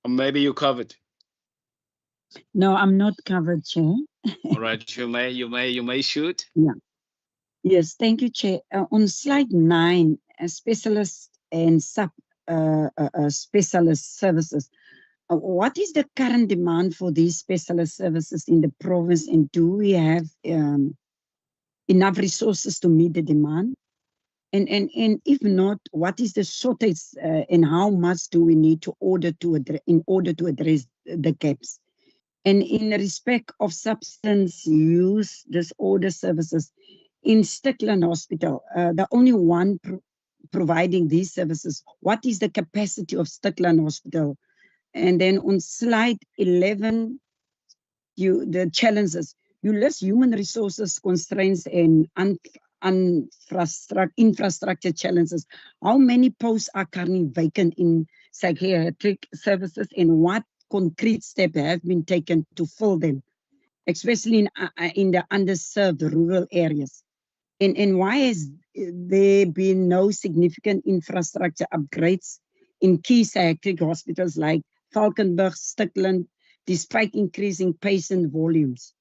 Or maybe you covered. No, I'm not covered, Chair. All right, you may shoot. Yes, thank you, Chair. On slide 9, specialist and specialist services. What is the current demand for these specialist services in the province, and do we have enough resources to meet the demand? And if not, what is the shortage and how much do we need in order to address the gaps? And in respect of substance use disorder services in Stickland Hospital, the only one providing these services, what is the capacity of Stickland Hospital? And then on slide 11, the challenges, you list human resources constraints and infrastructure challenges. How many posts are currently vacant in psychiatric services, and what concrete steps have been taken to fill them, especially in the underserved rural areas? And why has there been no significant infrastructure upgrades in key psychiatric hospitals like Valkenburg, Stickland, despite increasing patient volumes?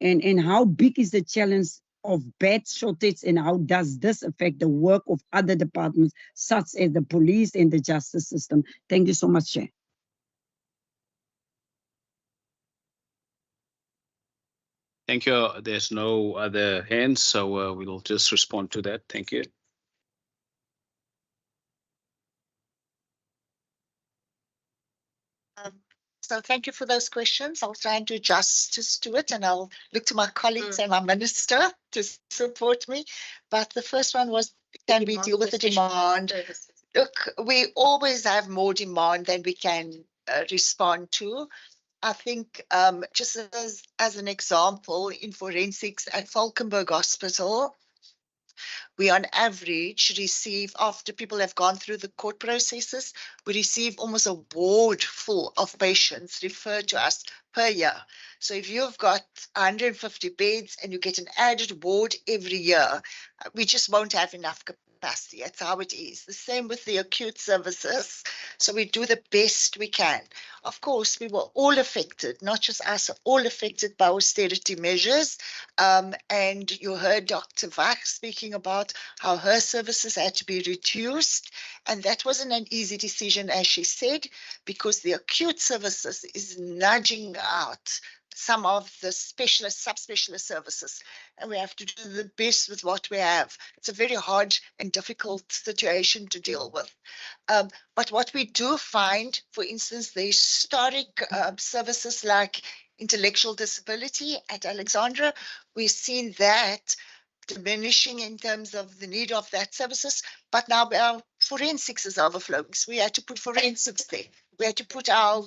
And how big is the challenge of bed shortage, and how does this affect the work of other departments such as the police and the justice system? Thank you so much, Chair. Thank you. There's no other hands, so we'll just respond to that. Thank you. So thank you for those questions. I'll try and do justice to it, and I'll look to my colleagues and my minister to support me. But the first one was, can we deal with the demand? Look, we always have more demand than we can respond to. I think just as an example, in forensics at Valkenburg Hospital, we on average receive, after people have gone through the court processes, we receive almost a ward full of patients referred to us per year. So if you've got 150 beds and you get an added ward every year, we just won't have enough capacity. That's how it is. The same with the acute services. So we do the best we can. Of course, we were all affected, not just us, all affected by austerity measures. And you heard Dr. Weich speaking about how her services had to be reduced. And that wasn't an easy decision, as she said, because the acute services is nudging out some of the specialist, subspecialist services, and we have to do the best with what we have. It's a very hard and difficult situation to deal with. But what we do find, for instance, the historic services like intellectual disability at Alexandra, we've seen that diminishing in terms of the need of that services, but now our forensics is overflowing. So we had to put forensics there. We had to put our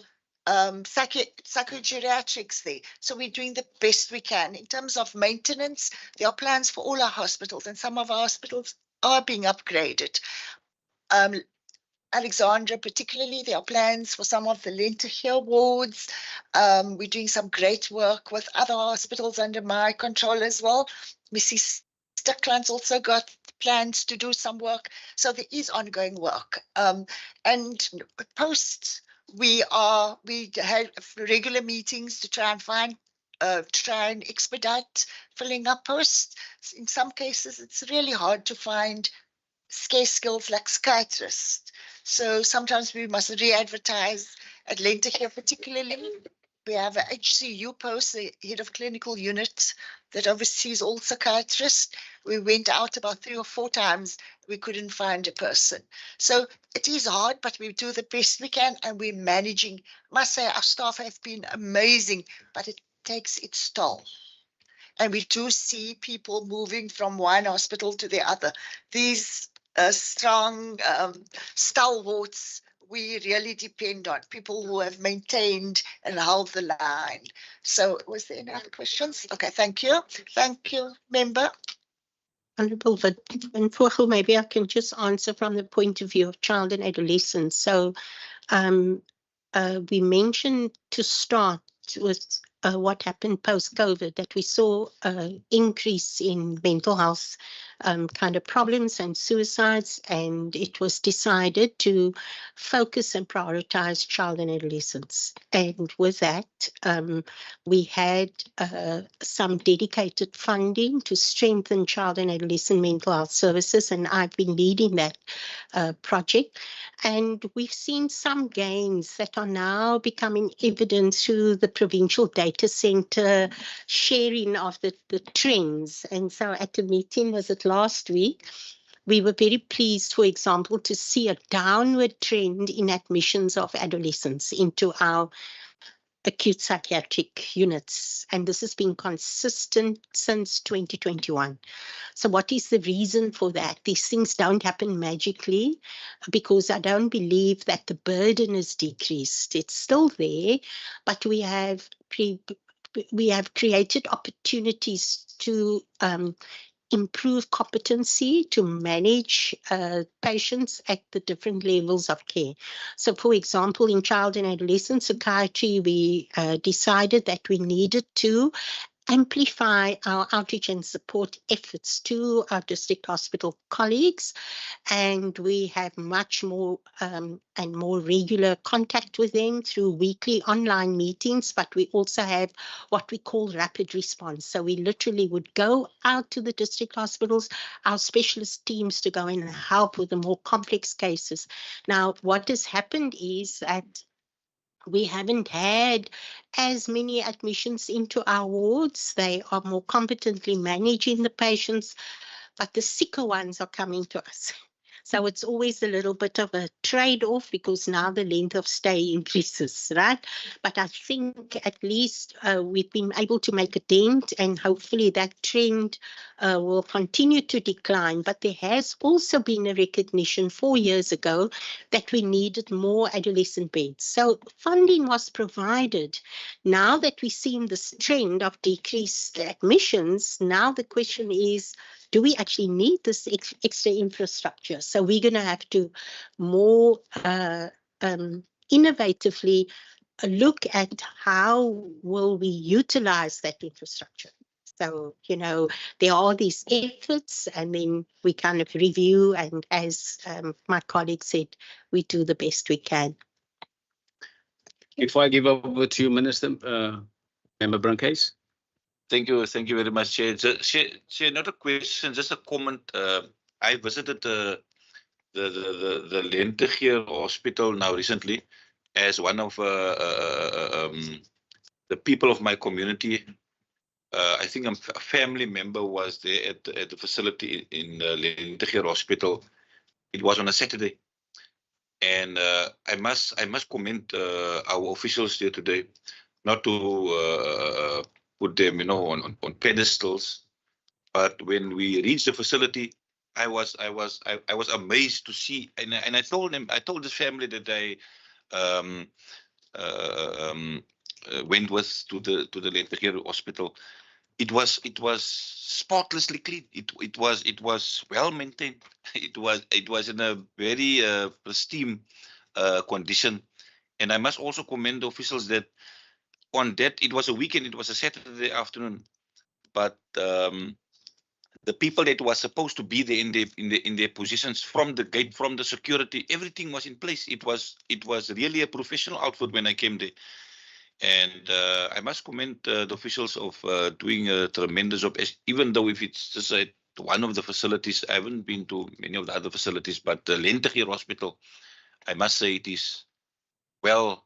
psychogeriatrics there. So we're doing the best we can. In terms of maintenance, there are plans for all our hospitals, and some of our hospitals are being upgraded. Alexandra particularly, there are plans for some of the lenticule wards. We're doing some great work with other hospitals under my control as well. We see Stickland's also got plans to do some work. So there is ongoing work. And post, we had regular meetings to try and expedite filling up posts. In some cases, it's really hard to find scarce skills like psychiatrists. So sometimes we must re-advertise at Lenticule particularly. We have a HCU post, the head of clinical unit that oversees all psychiatrists. We went out about 3 or 4 times. We couldn't find a person. So it is hard, but we do the best we can, and we're managing. I must say our staff have been amazing, but it takes its toll. And we do see people moving from one hospital to the other. These strong stalwarts we really depend on, people who have maintained and held the line. So was there any other questions? Okay, thank you. Thank you, member. Honourable Van Vogel, maybe I can just answer from the point of view of child and adolescents. So we mentioned to start with what happened post-COVID, that we saw an increase in mental health kind of problems and suicides, and it was decided to focus and prioritize child and adolescents. And with that, we had some dedicated funding to strengthen child and adolescent mental health services, and I've been leading that project. And we've seen some gains that are now becoming evident through the Provincial Data Centre sharing of the trends. And so at the meeting, was it last week, we were very pleased, for example, to see a downward trend in admissions of adolescents into our acute psychiatric units. And this has been consistent since 2021. So what is the reason for that? These things don't happen magically, because I don't believe that the burden is decreased. It's still there, but we have created opportunities to improve competency to manage patients at the different levels of care. So, for example, in child and adolescent psychiatry, we decided that we needed to amplify our outreach and support efforts to our district hospital colleagues, and we have much more and more regular contact with them through weekly online meetings, but we also have what we call rapid response. So we literally would go out to the district hospitals, our specialist teams, to go in and help with the more complex cases. Now, what has happened is that we haven't had as many admissions into our wards. They are more competently managing the patients, but the sicker ones are coming to us. So it's always a little bit of a trade-off, because now the length of stay increases, right? But I think at least we've been able to make a dent, and hopefully that trend will continue to decline. But there has also been a recognition 4 years ago that we needed more adolescent beds. So funding was provided. Now that we've seen this trend of decreased admissions, now the question is, do we actually need this extra infrastructure? So we're going to have to more innovatively look at how will we utilize that infrastructure. So, you know, there are these efforts, and then we kind of review, and as my colleague said, we do the best we can. Before I give over to you, Minister, Member Brancase. Thank you very much, Chair. Chair, not a question, just a comment. I visited the Lentegeur Hospital now recently as one of the people of my community. I think a family member was there at the facility in the Lentegeur Hospital. It was on a Saturday, and I must commend our officials there today, not to put them, you know, on pedestals, but when we reached the facility, I was amazed to see, and I told this family that I went with to the Lentegeur Hospital. It was spotlessly clean. It was well maintained. It was in a very pristine condition, and I must also commend the officials that on that, it was a weekend, it was a Saturday afternoon, but the people that was supposed to be there in their positions, from the gate, from the security, everything was in place. It was really a professional outfit when I came there, and I must commend the officials of doing a tremendous job. Even though if it's just one of the facilities, I haven't been to many of the other facilities, but the Lentegeur Hospital, I must say it is well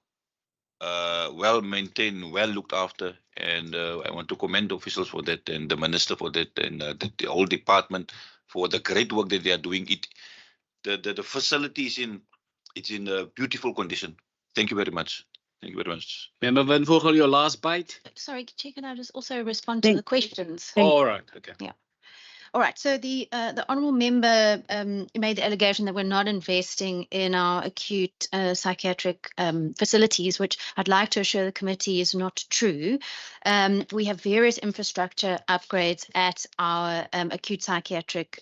maintained, well looked after, and I want to commend the officials for that, and the minister for that, and the whole department for the great work that they are doing. The facility is in a beautiful condition. Thank you very much. Thank you very much. Member Van Vogel, your last bite. Sorry, Chair, can I just also respond to the questions? All right. Okay. Yeah. All right, so the honourable member made the allegation that we're not investing in our acute psychiatric facilities, which I'd like to assure the committee is not true. We have various infrastructure upgrades at our acute psychiatric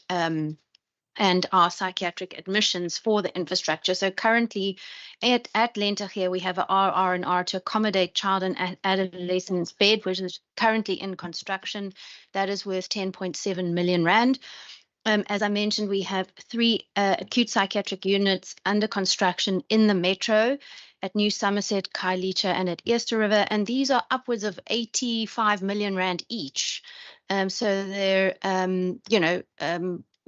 and our psychiatric admissions for the infrastructure. So currently at Lenta here, we have a RR&R to accommodate child and adolescents bed, which is currently in construction. That is worth 10.7 million rand. As I mentioned, we have 3 acute psychiatric units under construction in the metro at New Somerset, Khayelitsha, and at Easter River, and these are upwards of 85 million rand each. So they're,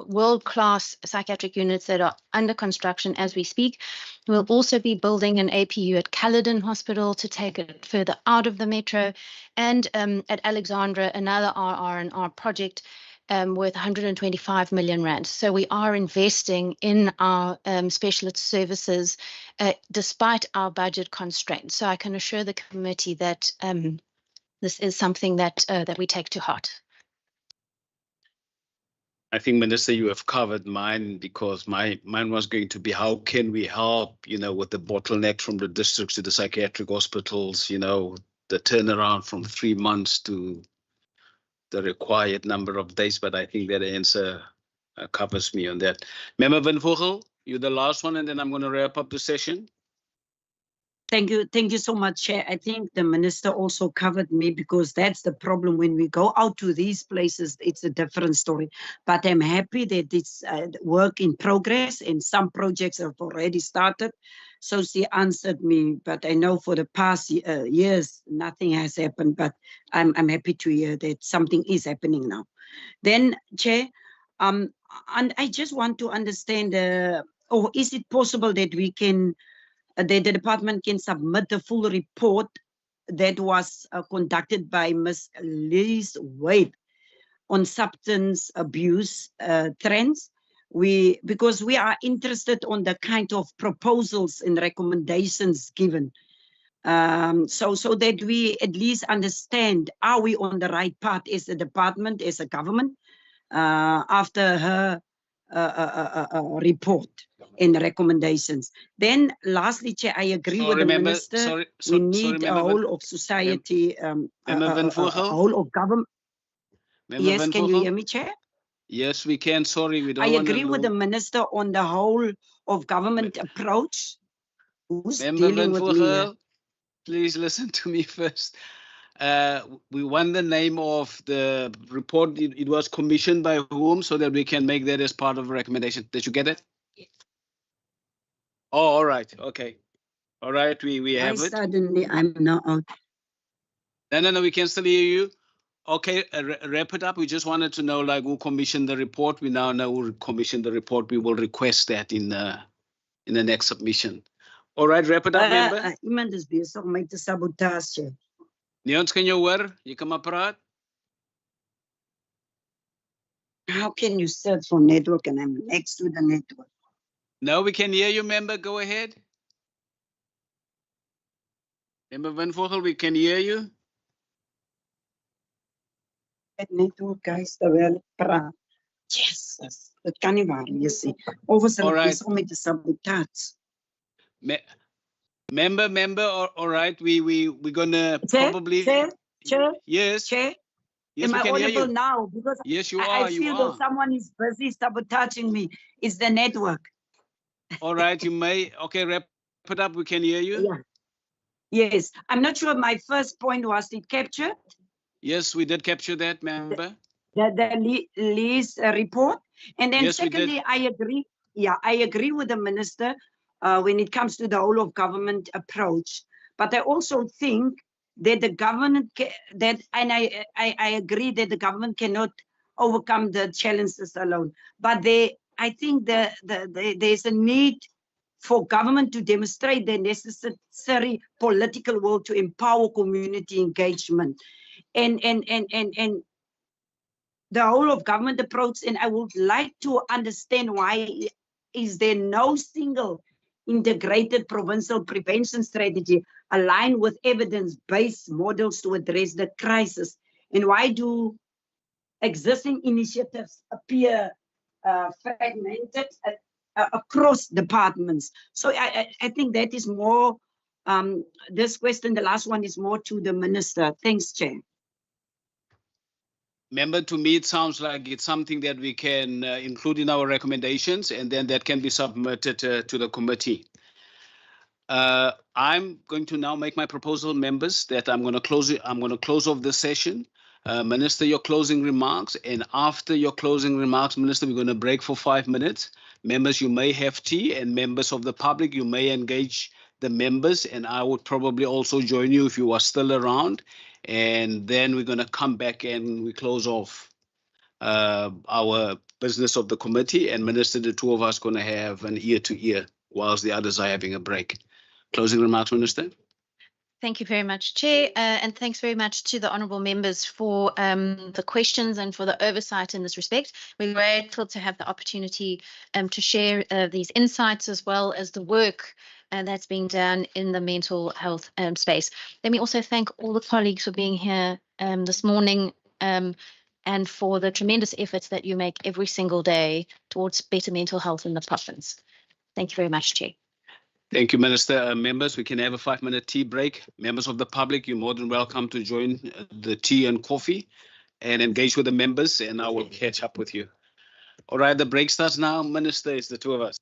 world-class psychiatric units that are under construction as we speak. We'll also be building an APU at Caledon Hospital to take it further out of the metro, and at Alexandra, another RR&R project worth 125 million rand. So we are investing in our specialist services despite our budget constraints. So I can assure the committee that this is something that that we take to heart. I think, Minister, you have covered mine, because mine was going to be how can we help, with the bottleneck from the districts to the psychiatric hospitals, the turnaround from 3 months to the required number of days. But I think that answer covers me on that. Member Van Vogel, you're the last one, and then I'm going to wrap up the session. Thank you so much, Chair. I think the minister also covered me, because that's the problem when we go out to these places. It's a different story. But I'm happy that it's work in progress, and some projects have already started. So she answered me, but I know for the past years nothing has happened. But I'm happy to hear that something is happening now. Then, Chair, and I just want to understand, or is it possible that we can? The department can submit the full report that was conducted by Ms. Liz Wade on substance abuse trends. Because we are interested on the kind of proposals and recommendations given, so that we at least understand, are we on the right path as a department, as a government, after her report and recommendations. Then lastly, Chair, I agree with the minister. We need a whole of society, a whole of government. Yes, can you hear me, Chair? Yes, we can. Sorry, we don't. I agree with the minister on the whole of government approach. Who's Member dealing Van with me? Vogel, please listen to me first. We want the name of the report. It was commissioned by whom, so that we can make that as part of a recommendation. Did you get it? Yes. Oh, all right. Okay. All right. We have it. Suddenly, I'm not out. No, we can still hear you. Okay, wrap it up. We just wanted to know, who commissioned the report. We now know who commissioned the report. We will request that in the next submission. All right, wrap it up, member. Iemand is besig om my te sabotage. Nee, ons kan jou hoor. Jy kan maar praat. How can you search for network and I'm next to the network? No, we can hear you, member. Go ahead. Member Van Vogel, we can hear you. Het netwerk, guys, terwyl ek praat. Jesus, dit kan nie waar wees nie. Of is hulle besig om my te sabotage? Member, all right. We're gonna probably. Chair? Yes. Chair? Yes, am I audible now? Because yes, you I are. feel that someone is busy sabotaging me. It's the network. All right, you may. Okay, wrap it up. We can hear you. Yeah. Yes, I'm not sure. My first point was it captured. Yes, we did capture that, member. The Lee's report. And then yes, secondly, I agree. Yeah, I agree with the minister when it comes to the whole of government approach. But I also think that the government, I agree that the government cannot overcome the challenges alone. But I think there's a need for government to demonstrate the necessary political will to empower community engagement. And the whole of government approach, and I would like to understand why is there no single integrated provincial prevention strategy aligned with evidence-based models to address the crisis, and why do existing initiatives appear fragmented across departments. So I think that is more, this question, the last one, is more to the minister. Thanks, Chair. Member, to me, it sounds like it's something that we can include in our recommendations, and then that can be submitted to the committee. I'm going to now make my proposal, members, that I'm going to close it. I'm going to close off the session. Minister, your closing remarks, and after your closing remarks, Minister, we're going to break for 5 minutes. Members, you may have tea, and members of the public, you may engage the members, and I would probably also join you if you are still around. And then we're going to come back and we close off our business of the committee, and Minister, the two of us going to have an ear to ear whilst the others are having a break. Closing remarks, Minister. Thank you very much, Chair, and thanks very much to the honourable members for the questions and for the oversight in this respect. We're grateful to have the opportunity to share these insights as well as the work that's being done in the mental health space. Let me also thank all the colleagues for being here this morning and for the tremendous efforts that you make every single day towards better mental health in the province. Thank you very much, Chair. Thank you, Minister. Members, we can have a 5-minute tea break. Members of the public, you're more than welcome to join the tea and coffee and engage with the members, and I will catch up with you. All right, the break starts now. Minister, it's the two of us.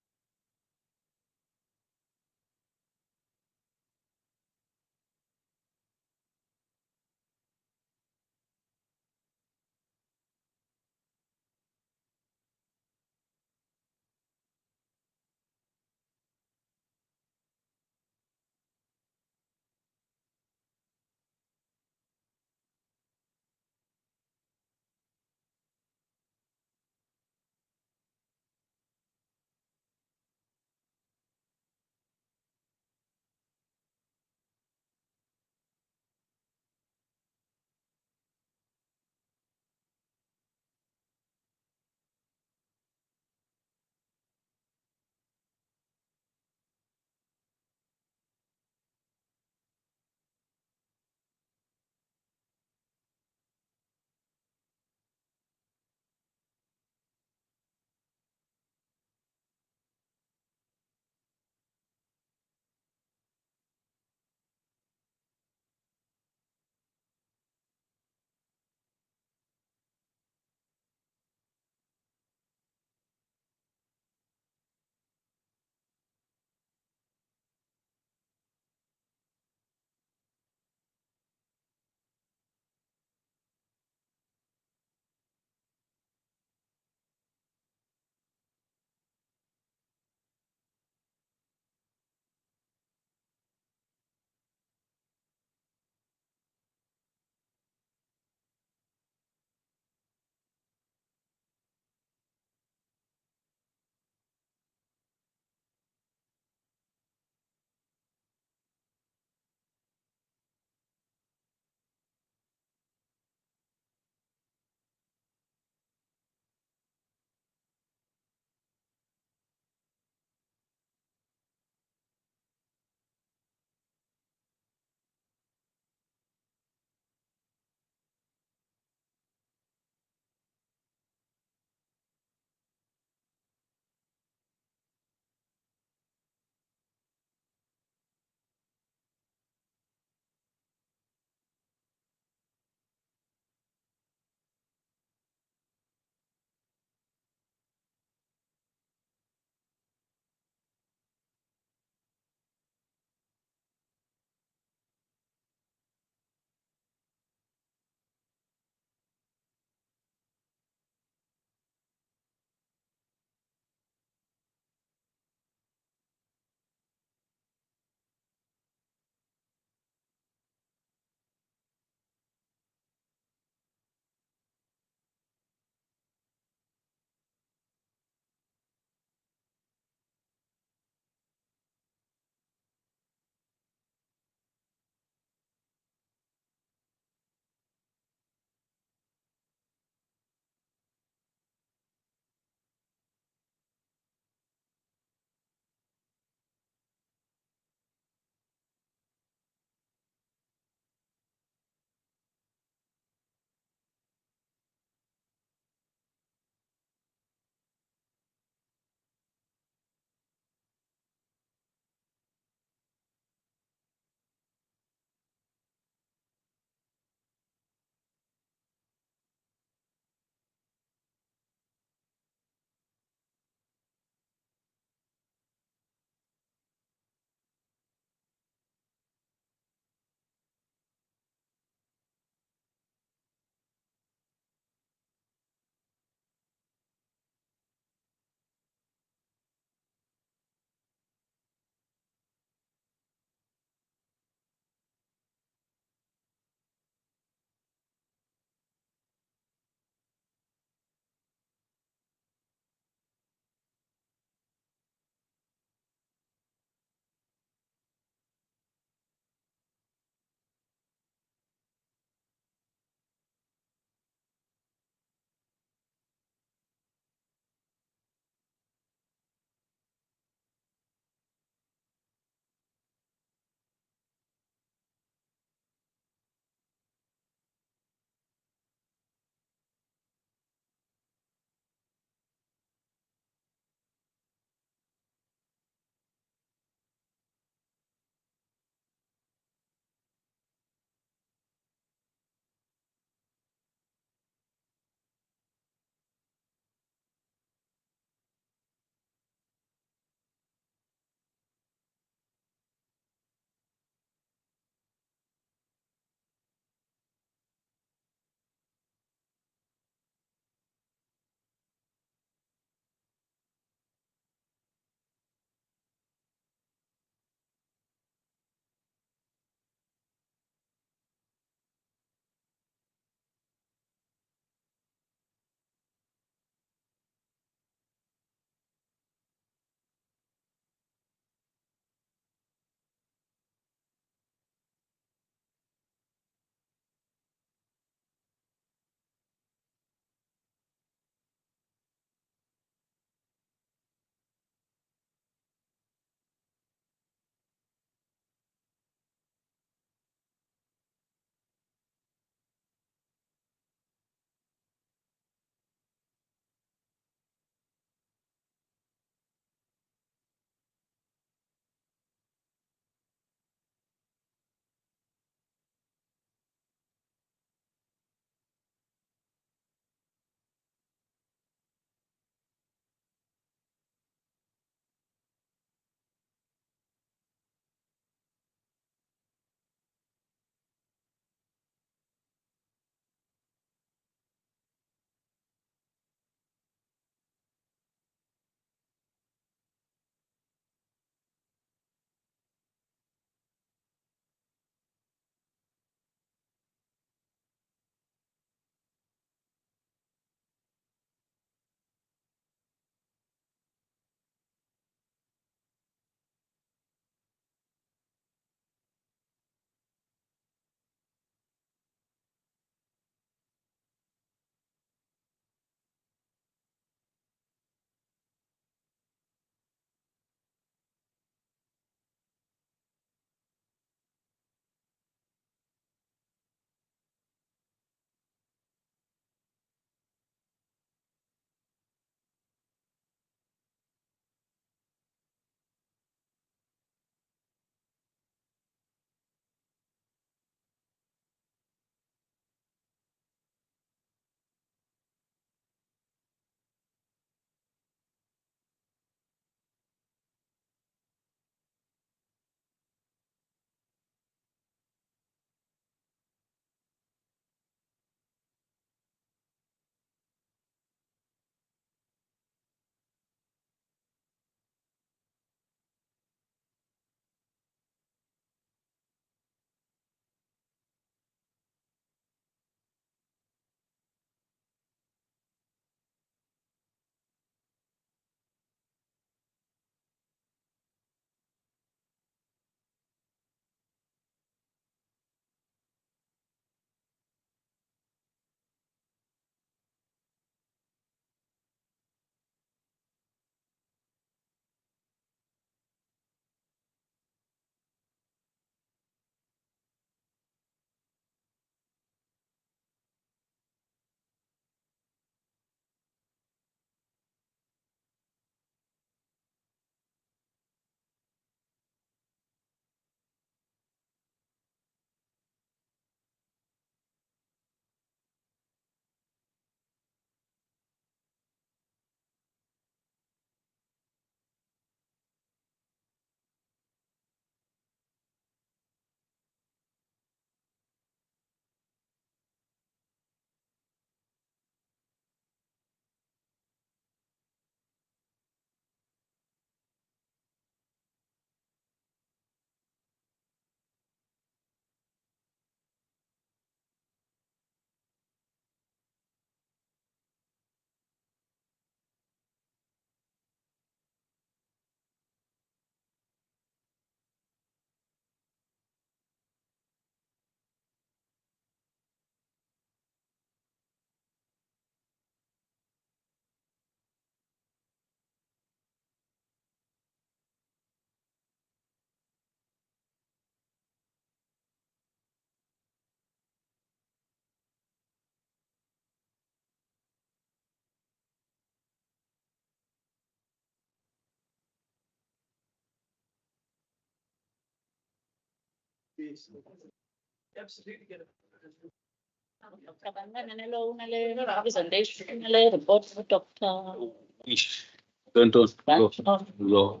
Don't go.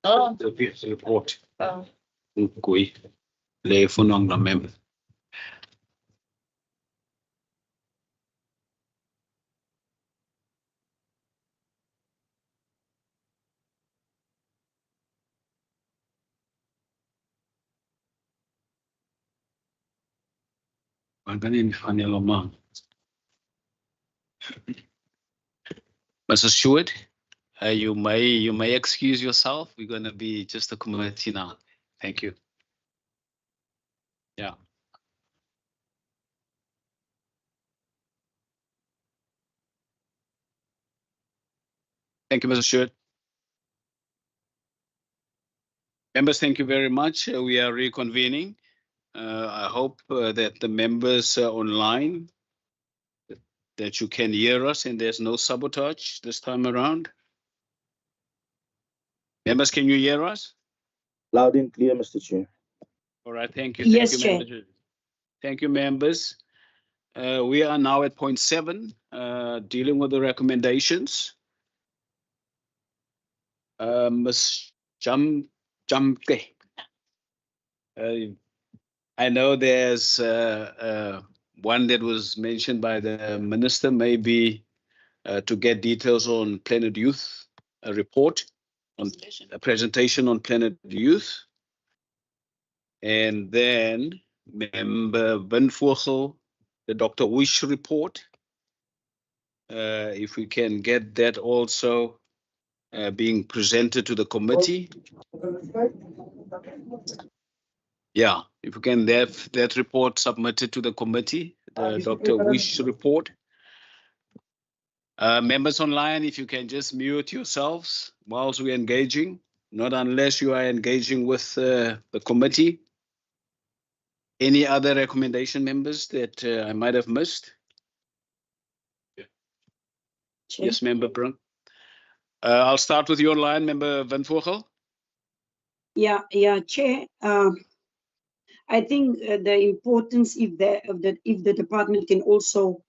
Oh, The peace report. oh. Kui. Le funong na member. Maganin Fanny Loma. Mr. Stewart, you may excuse yourself. We're going to be just a committee now. Thank you. Yeah. Thank you, Mr. Stewart. Members, thank you very much. We are reconvening. I hope that the members online, that you can hear us and there's no sabotage this time around. Members, can you hear us? Loud and clear, Mr. Chair. All right, thank you. Yes, Thank you, Chair. members. Thank you, members. We are now at point 7, dealing with the recommendations. Ms. Jamke. I know there's one that was mentioned by the minister, maybe to get details on Planet Youth, a report, on a presentation on Planet Youth. And then Member Windvogel, the Dr. Wish report. If we can get that also being presented to the committee. Yeah, if we can have that report submitted to the committee, the Dr. Wish report. Members online, if you can just mute yourselves whilst we're engaging, not unless you are engaging with the committee. Any other recommendation, members, that I might have missed? Chair. Yes, Member Brun. I'll start with your line, Member Van Vogel. Yeah, Chair. I think the importance if the department can also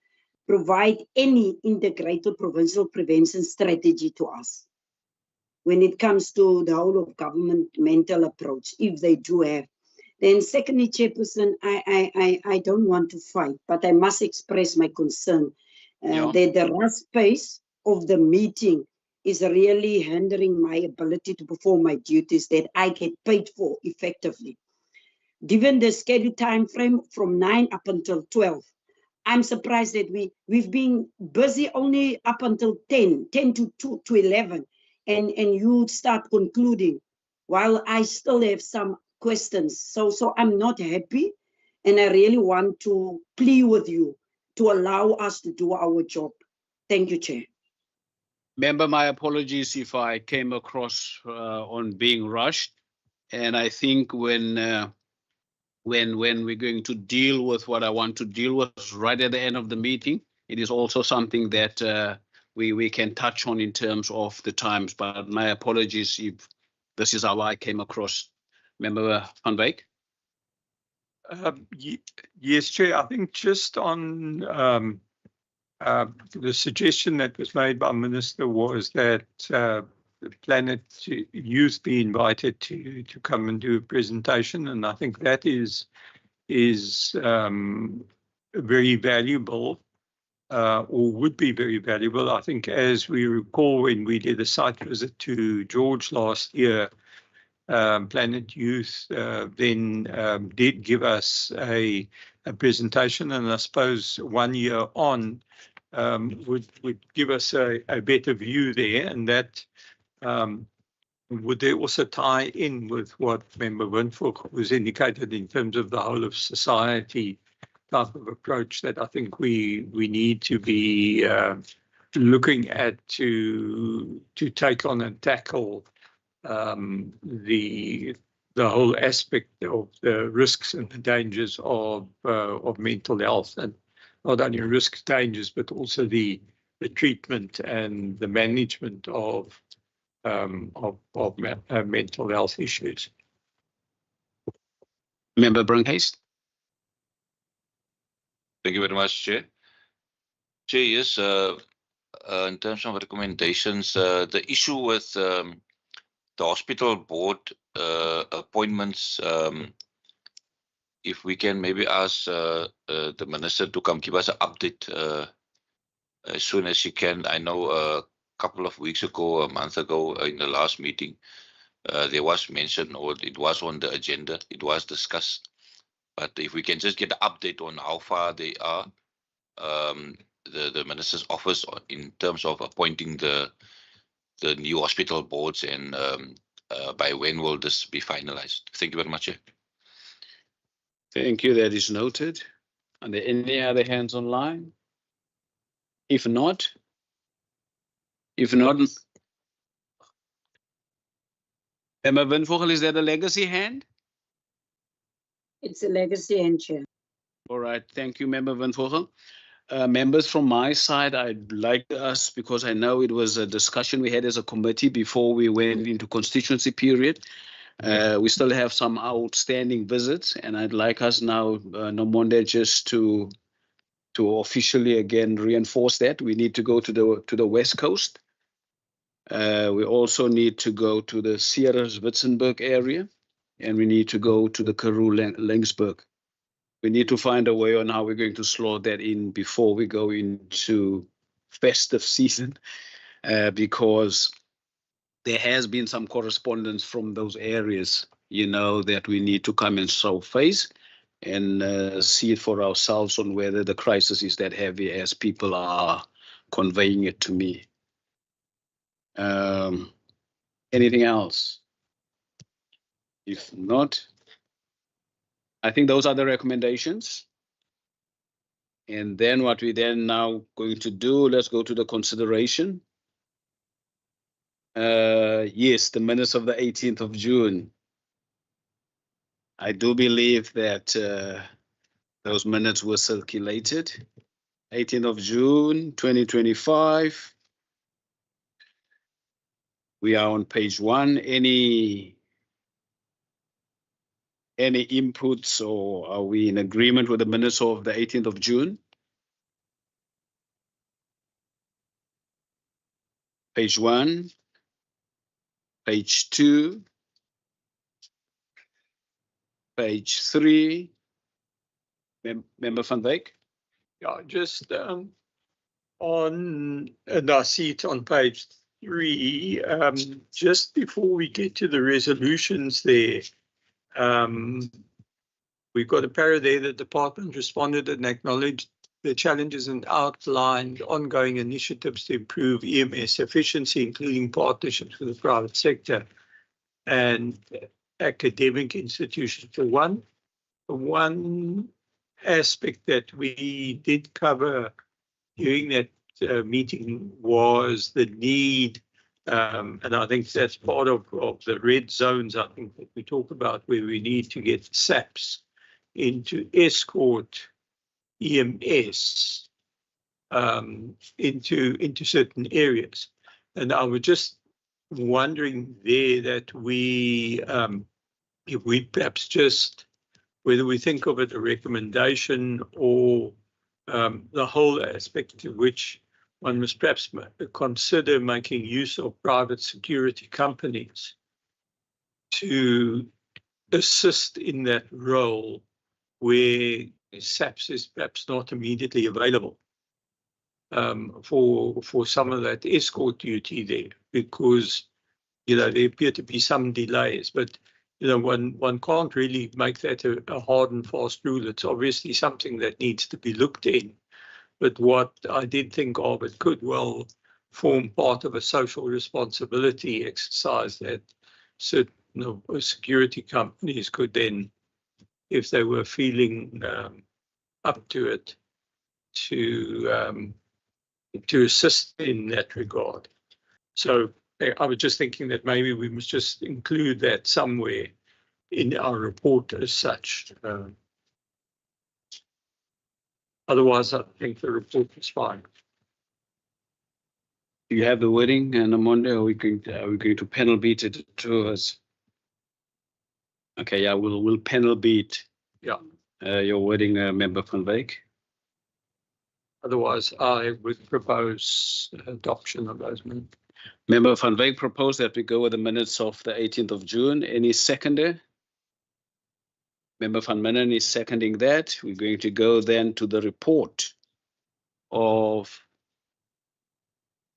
provide any integrated provincial prevention strategy to us when it comes to the whole of government mental approach, if they do have. Then secondly, Chairperson, I don't want to fight, but I must express my concern that the rush pace of the meeting is really hindering my ability to perform my duties that I get paid for effectively. Given the scheduled time frame from 9 up until 12, I'm surprised that we've been busy only up until 10 to 11, and you start concluding while I still have some questions. So I'm not happy, and I really want to plead with you to allow us to do our job. Thank you, Chair. Member, my apologies if I came across on being rushed. And I think when we're going to deal with what I want to deal with right at the end of the meeting, it is also something that we can touch on in terms of the times. But my apologies if this is how I came across. Member Van Wyk? Yes, Chair. I think just on the suggestion that was made by Minister was that Planet Youth be invited to come and do a presentation, and I think that is very valuable, or would be very valuable. I think, as we recall, when we did a site visit to George last year, Planet Youth then did give us a presentation, and I suppose 1 year on would give us a better view there, and that would they also tie in with what Member Windvogel was indicated in terms of the whole of society type of approach that I think we need to be looking at to take on and tackle the whole aspect of the risks and the dangers of mental health, and not only risks, dangers, but also the treatment and the management of mental health issues. Member Brinkhaste. Thank you very much, Chair. Chair, yes, in terms of recommendations, the issue with the hospital board appointments, if we can maybe ask the minister to come give us an update as soon as she can. I know a couple of weeks ago, a month ago, in the last meeting, there was mention, or it was on the agenda, it was discussed. But if we can just get an update on how far they are, the minister's office in terms of appointing the new hospital boards, and by when will this be finalized? Thank you very much. Chair. Thank you. That is noted. Are there any other hands online? If not, Member Windvogel, is that a legacy hand? It's a legacy and chair. All right. Thank you, Member Windvogel. Members, from my side, I'd like us, because I know it was a discussion we had as a committee before we went into constituency period. We still have some outstanding visits, and I'd like us now, Nomonde, just to officially again reinforce that we need to go to the West Coast. We also need to go to the Sierra-Witzenberg area, and we need to go to the Karoo-Lensburg. We need to find a way on how we're going to slot that in before we go into festive season, because there has been some correspondence from those areas, that we need to come and show face and see it for ourselves on whether the crisis is that heavy as people are conveying it to me. Anything else? If not, I think those are the recommendations. And then what we then now going to do, let's go to the consideration. Yes, the minutes of the 18th of June. I do believe that those minutes were circulated. 18th of June, 2025. We are on page 1. Any inputs, or are we in agreement with the minutes of the 18th of June? Page 1, page 2, page 3. Member van Wyk? Yeah, just and I see it on page 3, just before we get to the resolutions there, we've got a paragraph there. The department responded and acknowledged the challenges and outlined ongoing initiatives to improve EMS efficiency, including partnerships with the private sector and academic institutions. For one aspect that we did cover during that meeting was the need, and I think that's part of the red zones, I think, that we talk about, where we need to get SAPs into escort EMS into certain areas. And I was just wondering there that if we perhaps just, whether we think of it a recommendation or the whole aspect to which one must perhaps consider making use of private security companies to assist in that role where SAPS is perhaps not immediately available for some of that escort duty there, because there appear to be some delays, but one can't really make that a hard and fast rule. It's obviously something that needs to be looked in. But what I did think of, it could well form part of a social responsibility exercise that certain security companies could then, if they were feeling up to it, to assist in that regard. So I was just thinking that maybe we must just include that somewhere in our report as such. Otherwise, I think the report is fine. Do you have the wording, Nomonde? Are we going to panel beat it to us? Okay, yeah, we'll panel beat. Yeah. Your wording, Member van Wyk. Otherwise, I would propose adoption of those minutes. Member van Wyk proposed that we go with the minutes of the 18th of June. Any seconder? Member van Minen is seconding that. We're going to go then to the report of,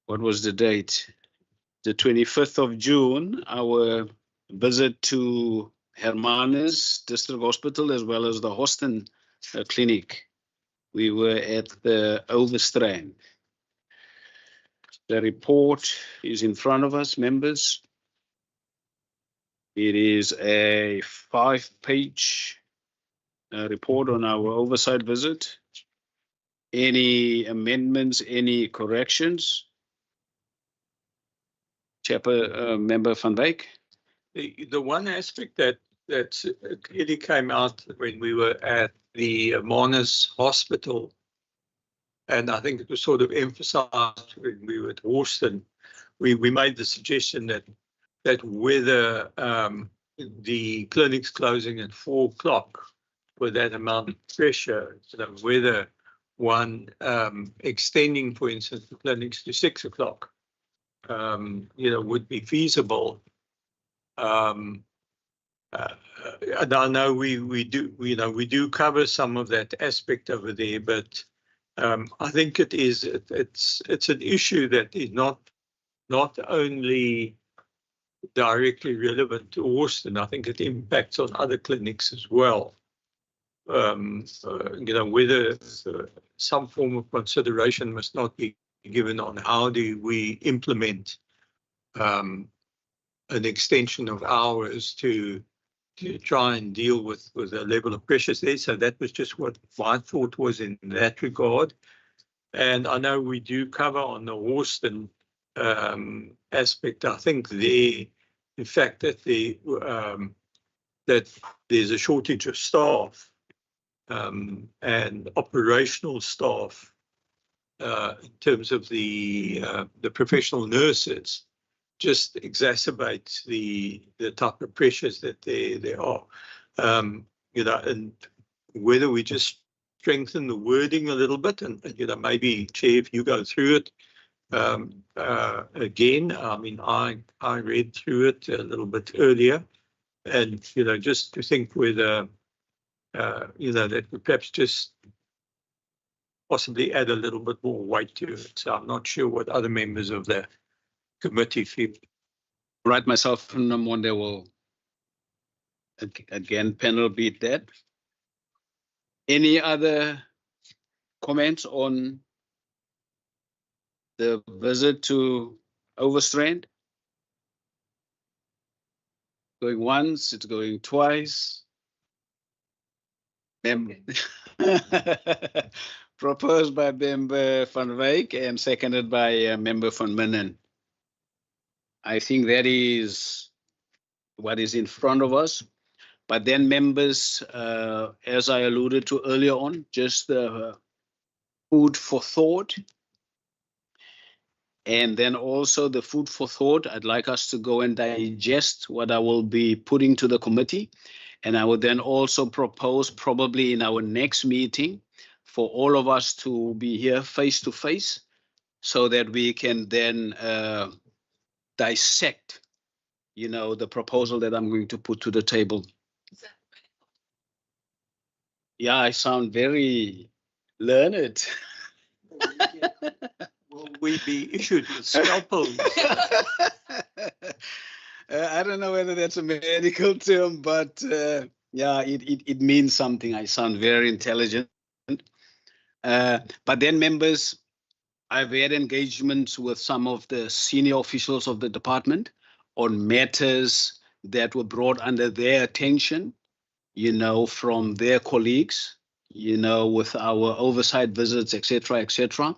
what was the date? The 25th of June, our visit to Hermanus District Hospital as well as the Hoston Clinic. We were at the Overstrand. The report is in front of us, members. It is a 5-page report on our oversight visit. Any amendments, any corrections? Member van Wyk. The one aspect that clearly came out when we were at the Hermanus Hospital, and I think it was sort of emphasized when we were at Houston, we made the suggestion that whether the clinic's closing at 4 o'clock with that amount of pressure, whether one extending, for instance, the clinics to 6 o'clock, would be feasible. And I know we do cover some of that aspect over there, but I think it's an issue that is not only directly relevant to Austin. I think it impacts on other clinics as well. Whether some form of consideration must not be given on how do we implement an extension of hours to try and deal with the level of pressures there. So that was just what my thought was in that regard. And I know we do cover on the Austin aspect. I think the fact that that there's a shortage of staff and operational staff in terms of the professional nurses just exacerbates the type of pressures that there are. And whether we just strengthen the wording a little bit, and maybe Chair, if you go through it again. I mean, I read through it a little bit earlier, and just to think whether that we perhaps just possibly add a little bit more weight to it. So I'm not sure what other members of the committee feel. Right, myself and Namonde will again panel beat that. Any other comments on the visit to Overstrand? Going once, it's going twice. Proposed by Member van Wyk and seconded by Member van Minen. I think that is what is in front of us. But then, members, as I alluded to earlier on, just food for thought. And then also the food for thought, I'd like us to go and digest what I will be putting to the committee. And I would then also propose probably in our next meeting for all of us to be here face to face so that we can then dissect, the proposal that I'm going to put to the table. Yeah, I sound very learned. Will we be issued with scalpels? I don't know whether that's a medical term, but yeah, it means something. I sound very intelligent. But then, members, I've had engagements with some of the senior officials of the department on matters that were brought under their attention, from their colleagues, with our oversight visits, etc., etc.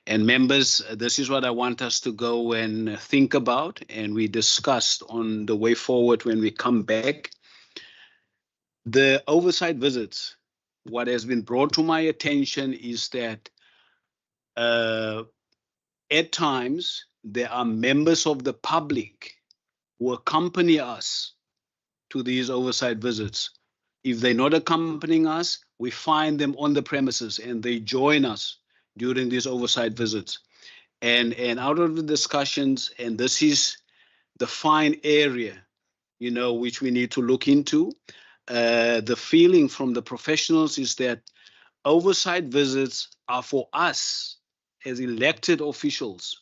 And members, this is what I want us to go and think about, and we discussed on the way forward when we come back. The oversight visits, what has been brought to my attention is that at times there are members of the public who accompany us to these oversight visits. If they're not accompanying us, we find them on the premises and they join us during these oversight visits. And out of the discussions, and this is the fine area, which we need to look into, the feeling from the professionals is that oversight visits are for us as elected officials,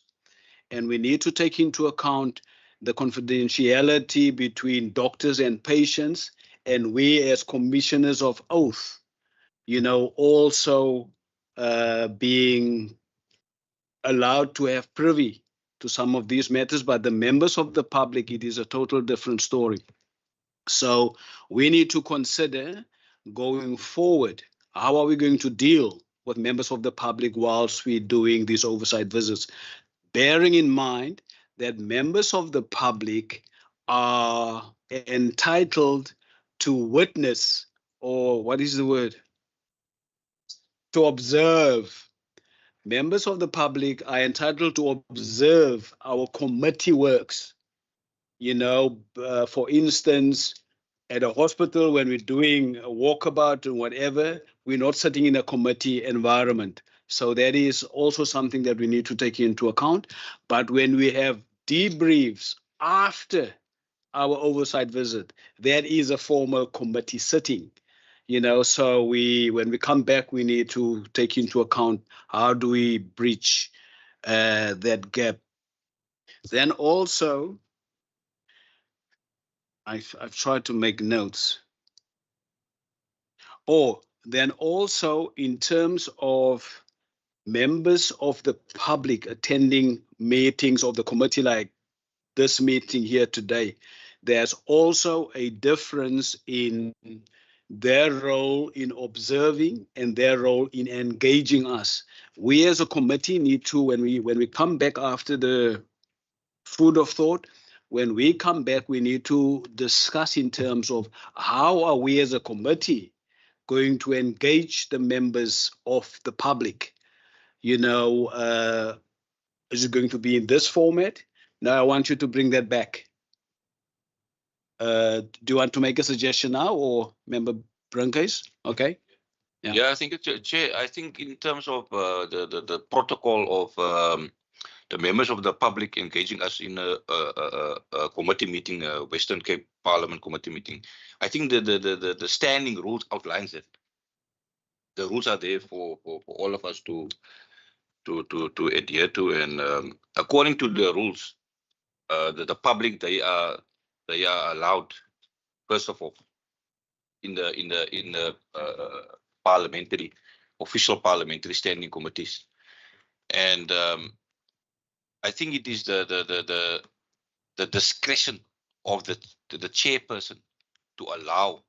and we need to take into account the confidentiality between doctors and patients, and we as commissioners of oath, also being allowed to have privy to some of these matters, but the members of the public, it is a total different story. So we need to consider going forward, how are we going to deal with members of the public whilst we're doing these oversight visits, bearing in mind that members of the public are entitled to witness, or what is the word? To observe. Members of the public are entitled to observe our committee works. For instance, at a hospital, when we're doing a walkabout or whatever, we're not sitting in a committee environment. So that is also something that we need to take into account. But when we have debriefs after our oversight visit, that is a formal committee sitting. So when we come back, we need to take into account how do we breach that gap. Then also, I've tried to make notes. Then also in terms of members of the public attending meetings of the committee, like this meeting here today, there's also a difference in their role in observing and their role in engaging us. We as a committee need to, when we come back after the food of thought, when we come back, we need to discuss in terms of how are we as a committee going to engage the members of the public. Is it going to be in this format? Now I want you to bring that back. Do you want to make a suggestion now, or Member Brunkhuis? Okay. Yeah, I think, Chair, I think in terms of the protocol of the members of the public engaging us in a committee meeting, a Western Cape Parliament committee meeting, I think the standing rules outlines it. The rules are there for all of us to adhere to, and according to the rules, the public they are allowed, first of all, in the official parliamentary standing committees, and I think it is the discretion of the chairperson to allow.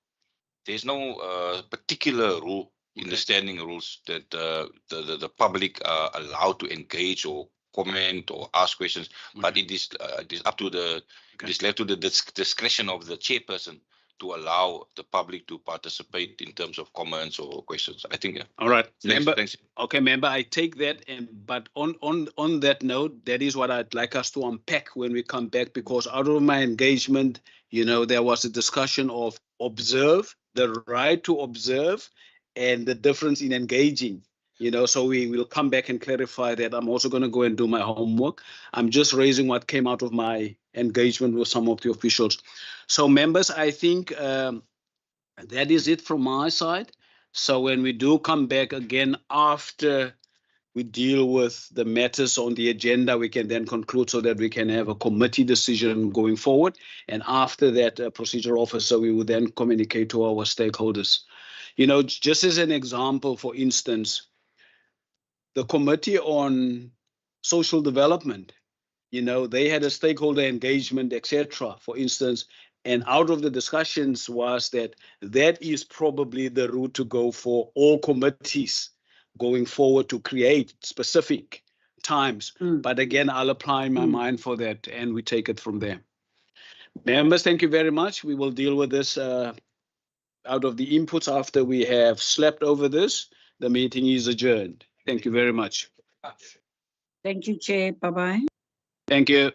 There's no particular rule in the standing rules that the public are allowed to engage or comment or ask questions, but it is up to it is left to the discretion of the chairperson to allow the public to participate in terms of comments or questions. I think. Yeah. All right. Thanks. Okay, member, I take that, but on that note, that is what I'd like us to unpack when we come back, because out of my engagement, there was a discussion of observe, the right to observe, and the difference in engaging. So we will come back and clarify that. I'm also going to go and do my homework. I'm just raising what came out of my engagement with some of the officials. So members, I think that is it from my side. So when we do come back again after we deal with the matters on the agenda, we can then conclude so that we can have a committee decision going forward. And after that, a procedural officer, we will then communicate to our stakeholders. Just as an example, for instance, the Committee on Social Development, they had a stakeholder engagement, etc., for instance, and out of the discussions was that is probably the route to go for all committees going forward, to create specific times. But again, I'll apply my mind for that, and we take it from there. Members, thank you very much. We will deal with this out of the inputs after we have slept over this. The meeting is adjourned. Thank you very much. Thank you, Chair. Bye-bye. Thank you.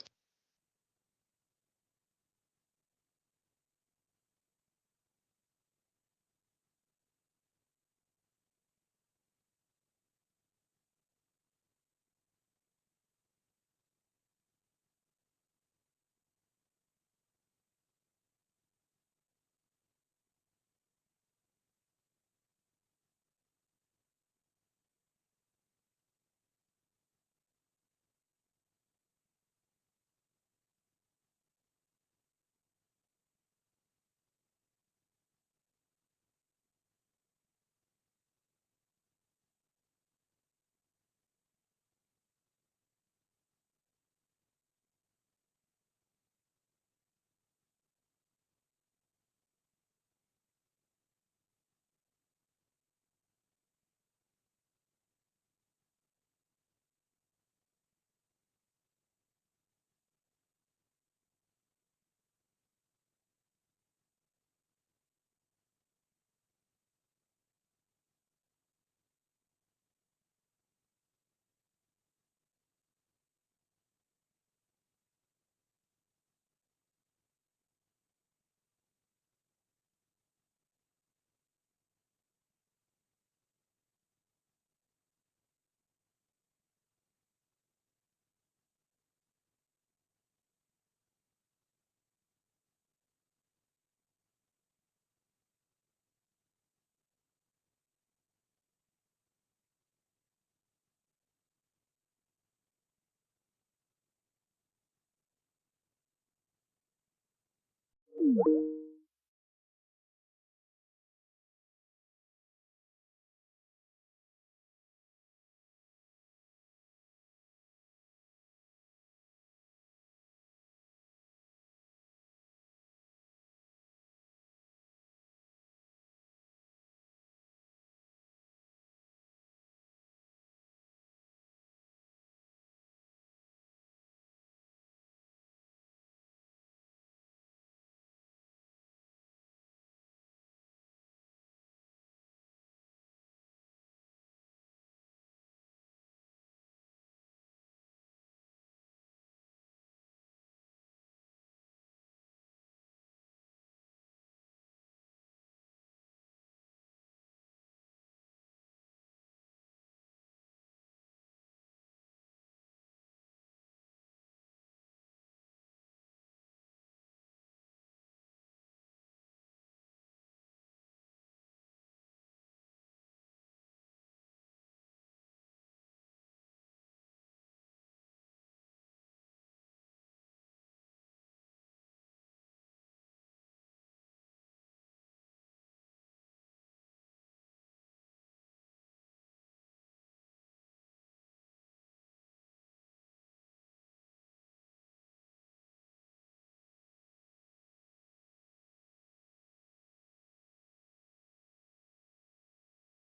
you.